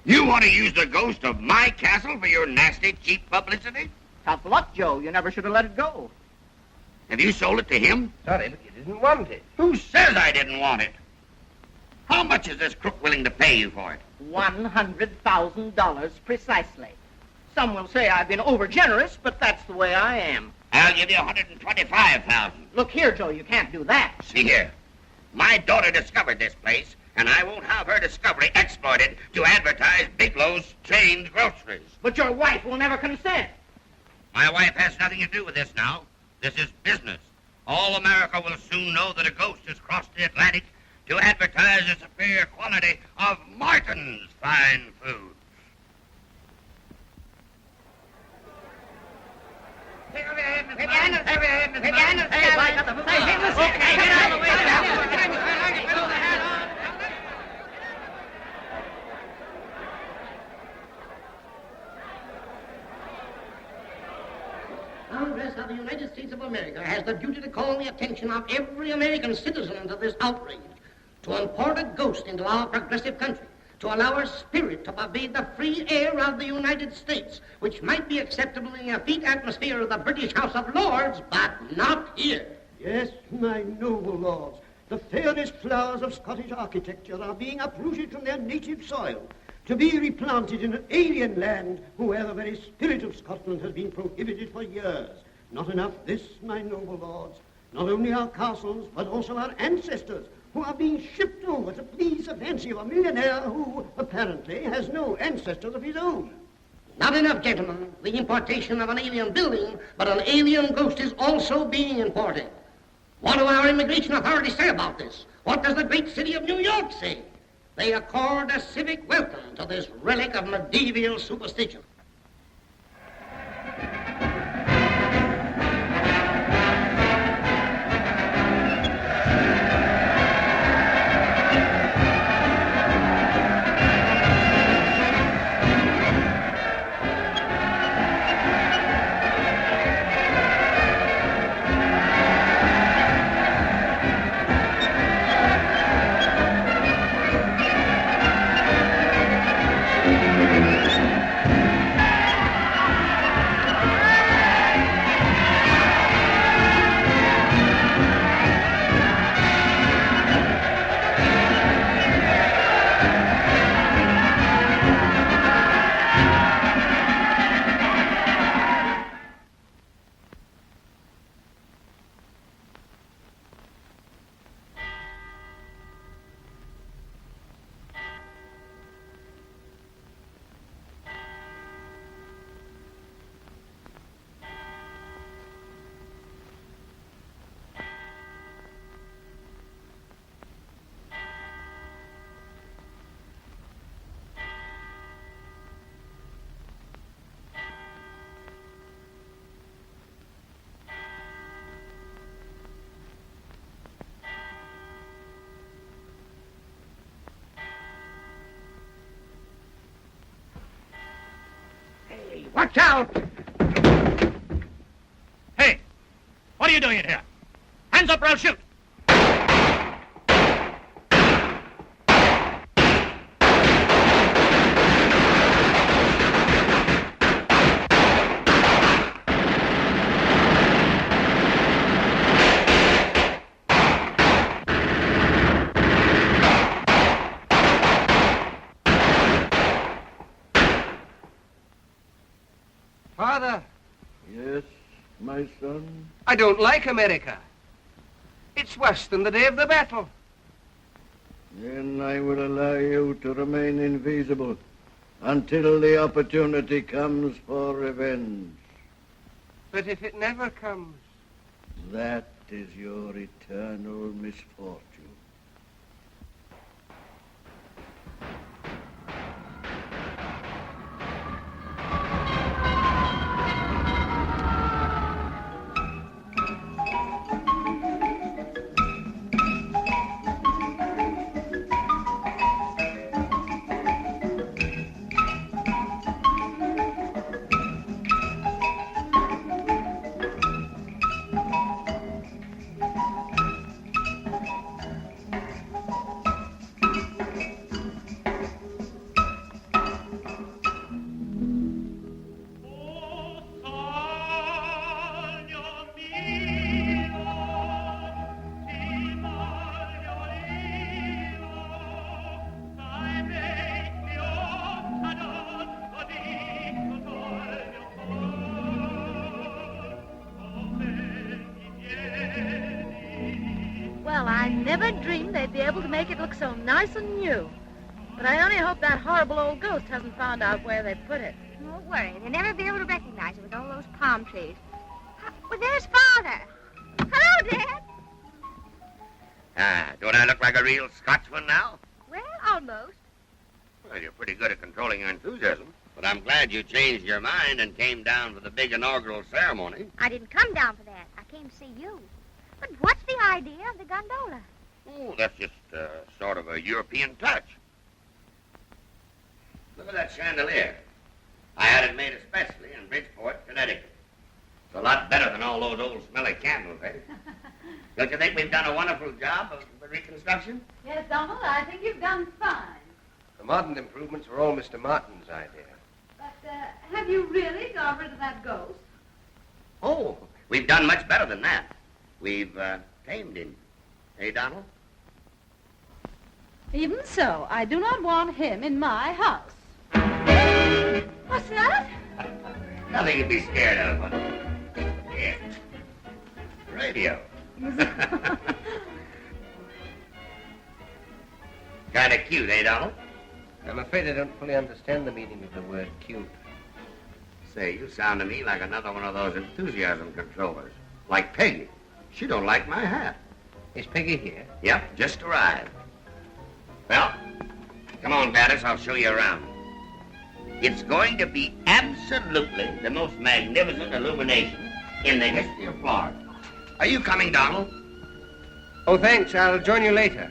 You want to use the ghost of my castle for your nasty, cheap publicity? Tough luck, Joe. You never should have let it go. Have you sold it to him? Sorry, but you didn't want it. Who says I didn't want it? How much is this crook willing to pay you for it? $100,000 precisely. Some will say I've been overgenerous, but that's the way I am. I'll give you $125,000. Look here, Joe, you can't do that. See here. My daughter discovered this place, and I won't have her discovery exploited to advertise Bigelow's chained groceries. But your wife will never consent. My wife has nothing to do with this now. This is business. All America will soon know that a ghost has crossed the Atlantic to advertise the superior quality of Martin's fine foods. Congress of the United States of America has the duty to call the attention of every American citizen to this outrage, to import a ghost into our progressive country, to allow our spirit to pervade the free air of the United States, which might be acceptable in the effete atmosphere of the British House of Lords, but not here. Yes, my noble lords, the fairest flowers of Scottish architecture are being uprooted from their native soil to be replanted in an alien land where the very spirit of Scotland has been prohibited for years. Not enough this, my noble lords. Not only our castles, but also our ancestors, who are being shipped over to please the fancy of a millionaire who, apparently, has no ancestors of his own. Not enough, gentlemen. The importation of an alien building, but an alien ghost is also being imported. What do our immigration authorities say about this? What does the great city of New York say? They accord a civic welcome to this relic of medieval superstition. Watch out! Hey, what are you doing in here? Hands up or I'll shoot! Father. Yes, my son? I don't like America. It's worse than the day of the battle. Then I will allow you to remain invisible until the opportunity comes for revenge. But if it never comes? That is your eternal misfortune. I never dreamed they'd be able to make it look so nice and new. But I only hope that horrible old ghost hasn't found out where they put it. Don't worry. They'll never be able to recognize it with all those palm trees. Well, there's Father. Hello, Dad. Don't I look like a real Scotsman now? Well, almost. Well, you're pretty good at controlling your enthusiasm. But I'm glad you changed your mind and came down for the big inaugural ceremony. I didn't come down for that. I came to see you. But what's the idea of the gondola? Oh, that's just sort of a European touch. Look at that chandelier. I had it made especially in Bridgeport, Connecticut. It's a lot better than all those old smelly candles, eh? Don't you think we've done a wonderful job of the reconstruction? Yes, Donald, I think you've done fine. The modern improvements were all Mr. Martin's idea. But have you really got rid of that ghost? Oh, we've done much better than that. We've tamed him. Eh, Donald? Even so, I do not want him in my house. What's that? Nothing to be scared of. Yeah. Radio. Kind of cute, eh, Donald? I'm afraid I don't fully understand the meaning of the word cute. Say, you sound to me like another one of those enthusiasm controllers. Like Peggy. She don't like my hat. Is Peggy here? Yep, just arrived. Well, come on, Gladys, I'll show you around. It's going to be absolutely the most magnificent illumination in the history of Florida. Are you coming, Donald? Oh, thanks. I'll join you later.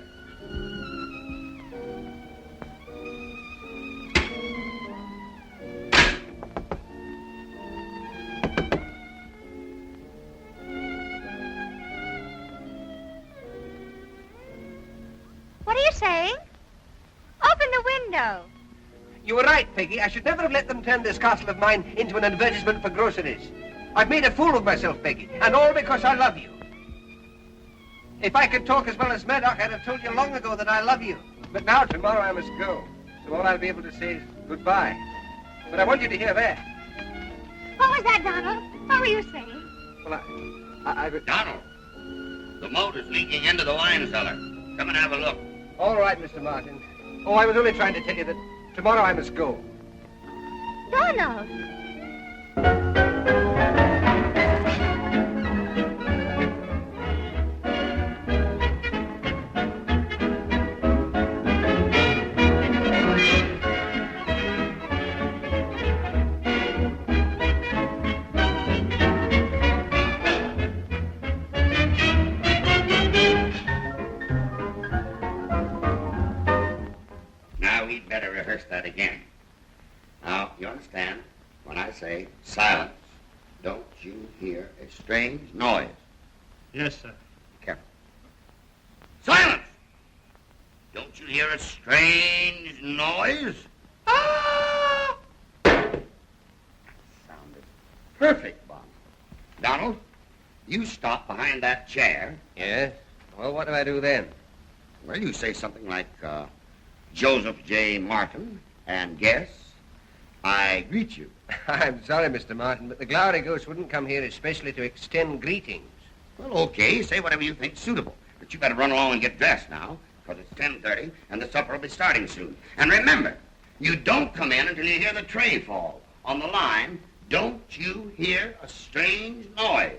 What are you saying? Open the window. You were right, Peggy. I should never have let them turn this castle of mine into an advertisement for groceries. I've made a fool of myself, Peggy, and all because I love you. If I could talk as well as Murdoch, I'd have told you long ago that I love you. But now, tomorrow, I must go. So all I'll be able to say is goodbye. But I want you to hear that. What was that, Donald? What were you saying? Well, I Donald, the moat is leaking into the wine cellar. Come and have a look. All right, Mr. Martin. Oh, I was only trying to tell you that tomorrow I must go. Donald! Now, we'd better rehearse that again. Now, you understand? When I say silence, don't you hear a strange noise? Yes, sir. Careful. Silence! Don't you hear a strange noise? Ah! That sounded perfect, Bond. Donald, you stop behind that chair. Yes? Well, what do I do then? Well, you say something like, Joseph J. Martin, and guess, I greet you. I'm sorry, Mr. Martin, but the Glowery Ghost wouldn't come here especially to extend greetings. Well, okay, say whatever you think suitable. But you better run along and get dressed now, because it's 10:30, and the supper will be starting soon. And remember, you don't come in until you hear the tray fall. On the line, don't you hear a strange noise?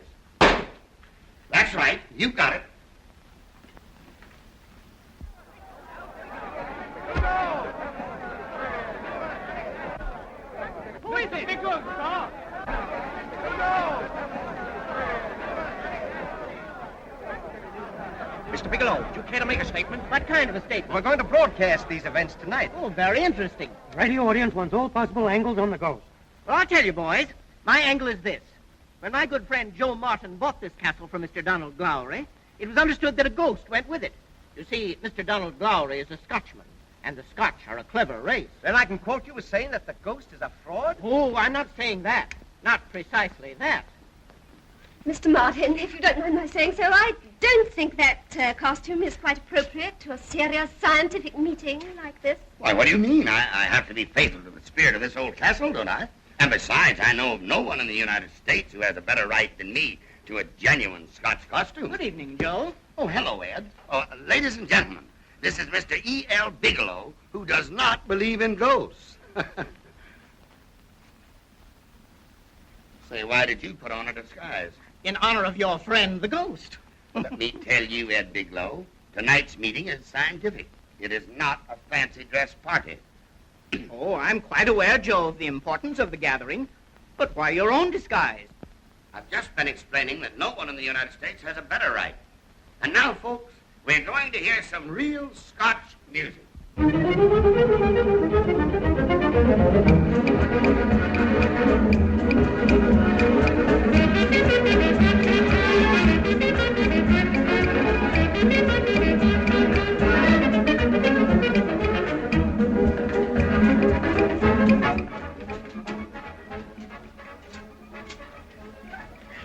That's right, you got it. Who is it? Because, sir. Mr. Bigelow, would you care to make a statement? What kind of a statement? We're going to broadcast these events tonight. Oh, very interesting. Radio audience wants all possible angles on the ghost. Well, I'll tell you, boys. My angle is this. When my good friend Joe Martin bought this castle from Mr. Donald Glowery, it was understood that a ghost went with it. You see, Mr. Donald Glowery is a Scotchman, and the Scotch are a clever race. Then I can quote you as saying that the ghost is a fraud? Oh, I'm not saying that. Not precisely that. Mr. Martin, if you don't mind my saying so, I don't think that costume is quite appropriate to a serious scientific meeting like this. Why, what do you mean? I have to be faithful to the spirit of this old castle, don't I? And besides, I know of no one in the United States who has a better right than me to a genuine Scotch costume. Good evening, Joe. Oh, hello, Ed. Oh, ladies and gentlemen, this is Mr. E.L. Bigelow, who does not believe in ghosts. Say, why did you put on a disguise? In honor of your friend, the ghost. Let me tell you, Ed Bigelow, tonight's meeting is scientific. It is not a fancy dress party. Oh, I'm quite aware, Joe, of the importance of the gathering. But why your own disguise? I've just been explaining that no one in the United States has a better right. And now, folks, we're going to hear some real Scotch music.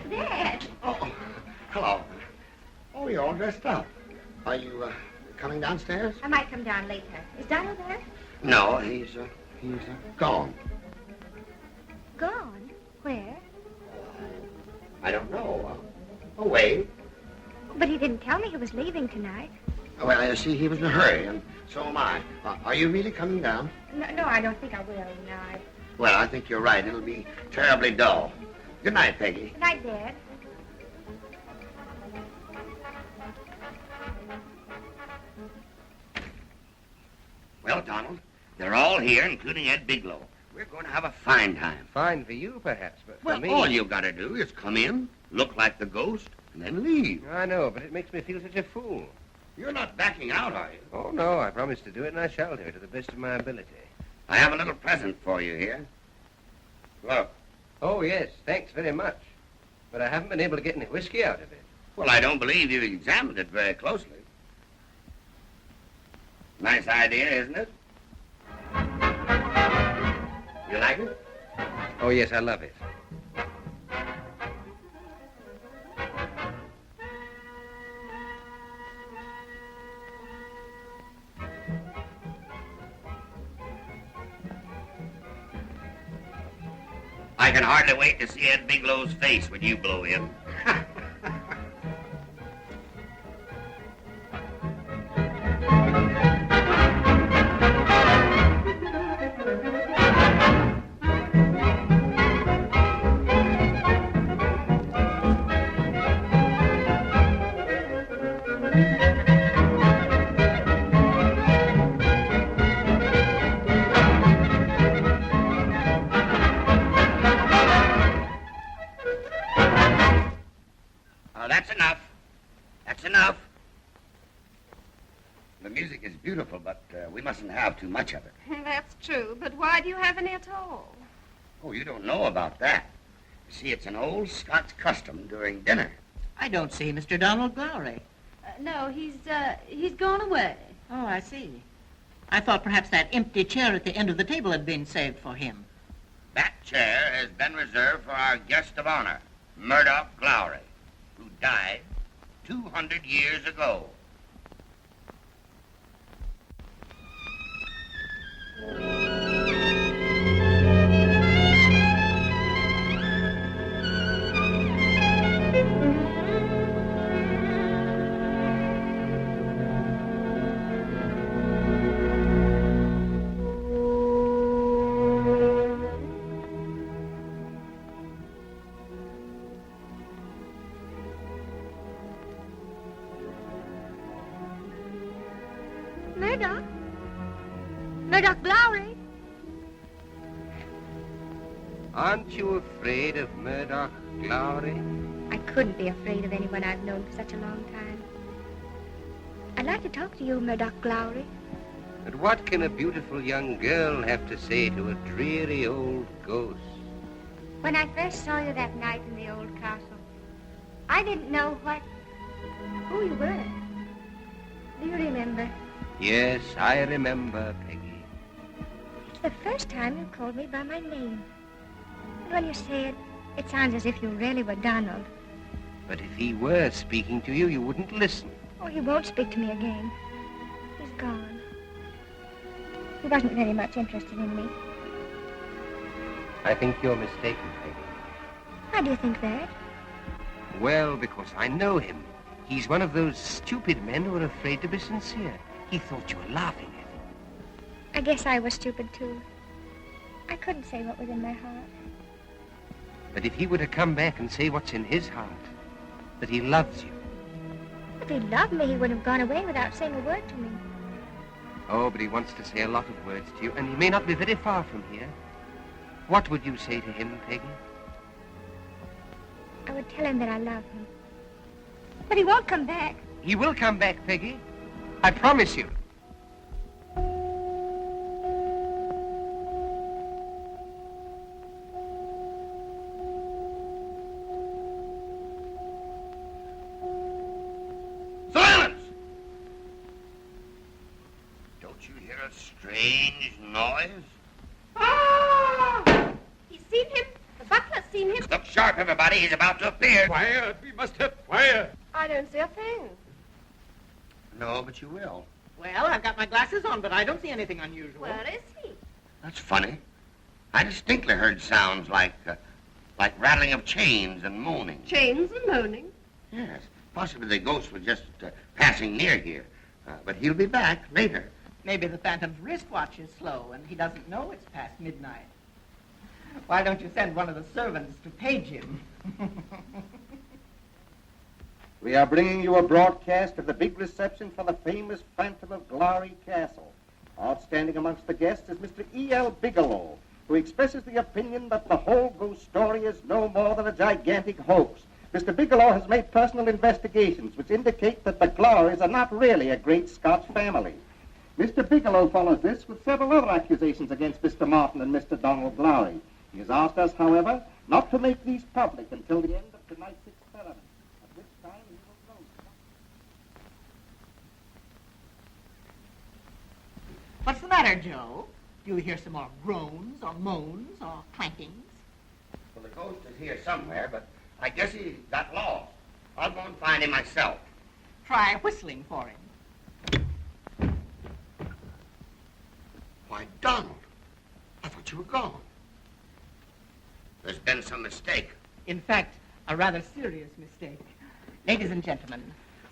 Dad! Oh, hello. Oh, you're all dressed up. Are you coming downstairs? I might come down later. Is Donald there? No, he's gone. Gone? Where? I don't know. Away. But he didn't tell me he was leaving tonight. Well, I see he was in a hurry, and so am I. Are you really coming down? No, I don't think I will. No. Well, I think you're right. It'll be terribly dull. Good night, Peggy. Good night, Dad. Well, Donald, they're all here, including Ed Biglow. We're going to have a fine time. Fine for you, perhaps, but for Well, me... all you got to do is come in, look like the ghost, and then leave. I know, but it makes me feel such a fool. You're not backing out, are you? Oh, no, I promised to do it, and I shall do it to the best of my ability. I have a little present for you here. Look. Oh, yes, thanks very much. But I haven't been able to get any whiskey out of it. Well, I don't believe you've examined it very closely. Nice idea, isn't it? You like it? Oh, yes, I love it. I can hardly wait to see Ed Biglow's face when you blow in. That's enough. That's enough. The music is beautiful, but we mustn't have too much of it. That's true, but why do you have any at all? Oh, you don't know about that. You see, it's an old Scots custom during dinner. I don't see Mr. Donald Glowry. No, he's gone away. Oh, I see. I thought perhaps that empty chair at the end of the table had been saved for him. That chair has been reserved for our guest of honor, Murdoch Glowry, who died 200 years ago. Murdoch? Murdoch Glowry? Aren't you afraid of Murdoch Glowry? I couldn't be afraid of anyone I've known for such a long time. I'd like to talk to you, Murdoch Glowry. But what can a beautiful young girl have to say to a dreary old ghost? When I first saw you that night in the old castle, I didn't know who you were. Do you remember? Yes, I remember, Peggy. It's the first time you called me by my name. And when you say it, it sounds as if you really were Donald. But if he were speaking to you, you wouldn't listen. Oh, he won't speak to me again. He's gone. He wasn't very much interested in me. I think you're mistaken, Peggy. Why do you think that? Well, because I know him. He's one of those stupid men who are afraid to be sincere. He thought you were laughing at him. I guess I was stupid, too. I couldn't say what was in my heart. But if he were to come back and say what's in his heart, that he loves you. If he loved me, he would have gone away without saying a word to me. Oh, but he wants to say a lot of words to you, and he may not be very far from here. What would you say to him, Peggy? I would tell him that I love him. But he won't come back. He will come back, Peggy. I promise you. Silence! Don't you hear a strange noise? Ah! He's seen him. The butler's seen him. Look sharp, everybody. He's about to appear. Quiet. We must have quiet. I don't see a thing. No, but you will. Well, I've got my glasses on, but I don't see anything unusual. Where is he? That's funny. I distinctly heard sounds like rattling of chains and moaning. Chains and moaning. Yes. Possibly the ghost was just passing near here. But he'll be back later. Maybe the Phantom's wristwatch is slow, and he doesn't know it's past midnight. Why don't you send one of the servants to page him? We are bringing you a broadcast of the big reception for the famous Phantom of Glory Castle. Outstanding amongst the guests is Mr. E.L. Bigelow, who expresses the opinion that the whole ghost story is no more than a gigantic hoax. Mr. Bigelow has made personal investigations which indicate that the Glowrys are not really a great Scotch family. Mr. Bigelow follows this with several other accusations against Mr. Martin and Mr. Donald Glowry. He has asked us, however, not to make these public until the end of tonight's experiment, at which time he will know. What's the matter, Joe? Do you hear some more groans or moans or clankings? Well, the ghost is here somewhere, but I guess he got lost. I'll go and find him myself. Try whistling for him. Why, Donald, I thought you were gone. There's been some mistake. In fact, a rather serious mistake. Ladies and gentlemen,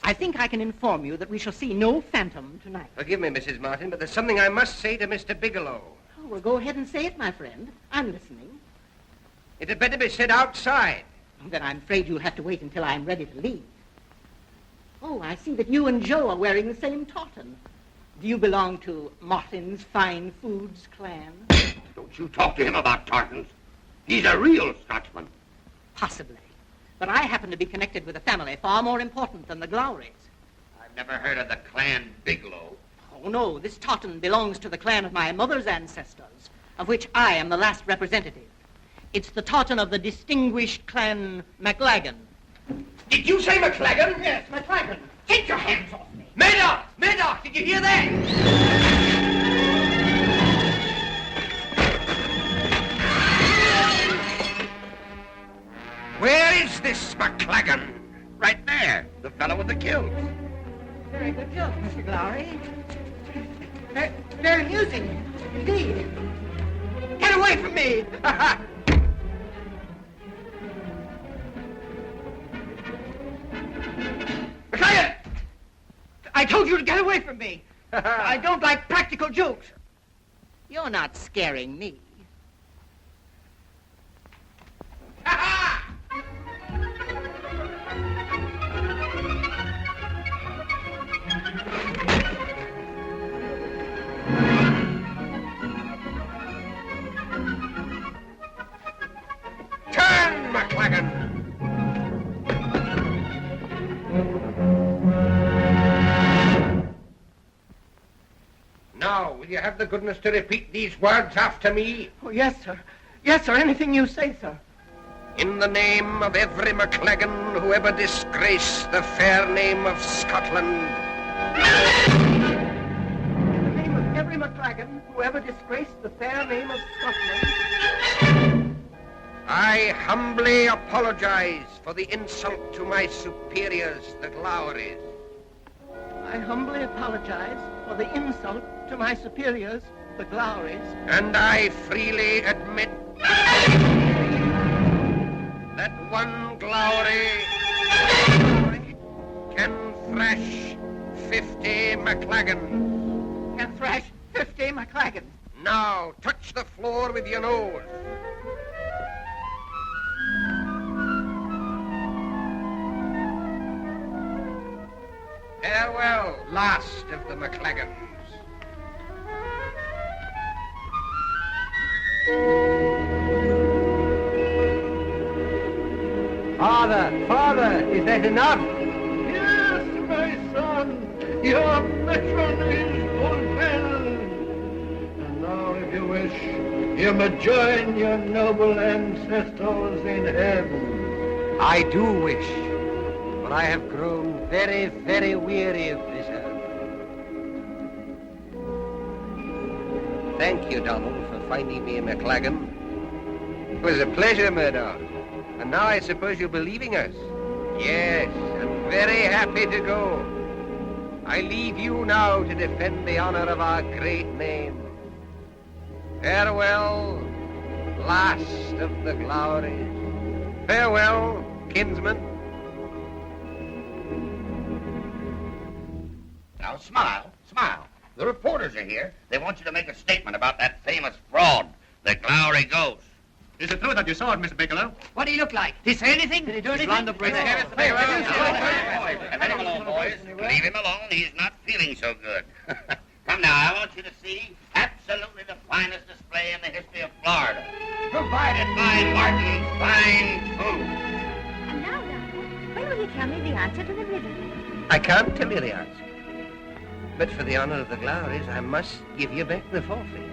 I think I can inform you that we shall see no phantom tonight. Forgive me, Mrs. Martin, but there's something I must say to Mr. Bigelow. Oh, well, go ahead and say it, my friend. I'm listening. It had better be said outside. Then I'm afraid you'll have to wait until I'm ready to leave. Oh, I see that you and Joe are wearing the same tartan. Do you belong to Martin's Fine Foods clan? Don't you talk to him about tartans. He's a real Scotchman. Possibly. But I happen to be connected with a family far more important than the Glowrys. I've never heard of the clan Bigelow. Oh, no, this tartan belongs to the clan of my mother's ancestors, of which I am the last representative. It's the tartan of the distinguished clan McLagan. Did you say McLagan? Yes, McLagan. Take your hands off me. Madoc! Madoc, did you hear that? Where is this McLagan? Right there, the fellow with the kilts. Very good joke, Mr. Glowry. Very amusing, indeed. Get away from me! McLagan! I told you to get away from me. I don't like practical jokes. You're not scaring me. Turn, McLagan! Now, will you have the goodness to repeat these words after me? Oh, yes, sir. Yes, sir. Anything you say, sir. In the name of every McLagan who ever disgraced the fair name of Scotland. In the name of every McLagan who ever disgraced the fair name of Scotland. I humbly apologize for the insult to my superiors, the Glowrys. I humbly apologize for the insult to my superiors, the Glowrys. And I freely admit that one Glowry can thrash 50 McLagans. Can thrash 50 McLagans. Now, touch the floor with your nose. Farewell, last of the McLagans. Father, is that enough? Yes, my son, your mission is fulfilled. And now, if you wish, you may join your noble ancestors in heaven. I do wish, for I have grown very, very weary of this earth. Thank you, Donald, for finding me a McLagan. It was a pleasure, Murdoch. And now I suppose you'll be leaving us. Yes, I'm very happy to go. I leave you now to defend the honor of our great name. Farewell, last of the Glowrys. Farewell, kinsman. Now, smile, smile. The reporters are here. They want you to make a statement about that famous fraud, the Glowry ghost. Is it true that you saw it, Mr. Bigelow? What did he look like? Did he say anything? Did he do anything? Leave him alone, boys. Leave him alone. He's not feeling so good. Come now, I want you to see absolutely the finest display in the history of Florida, provided by Martin's Fine Food. And now, Donald, when will you tell me the answer to the riddle? I can't tell you the answer. But for the honor of the Glowries, I must give you back the forfeit.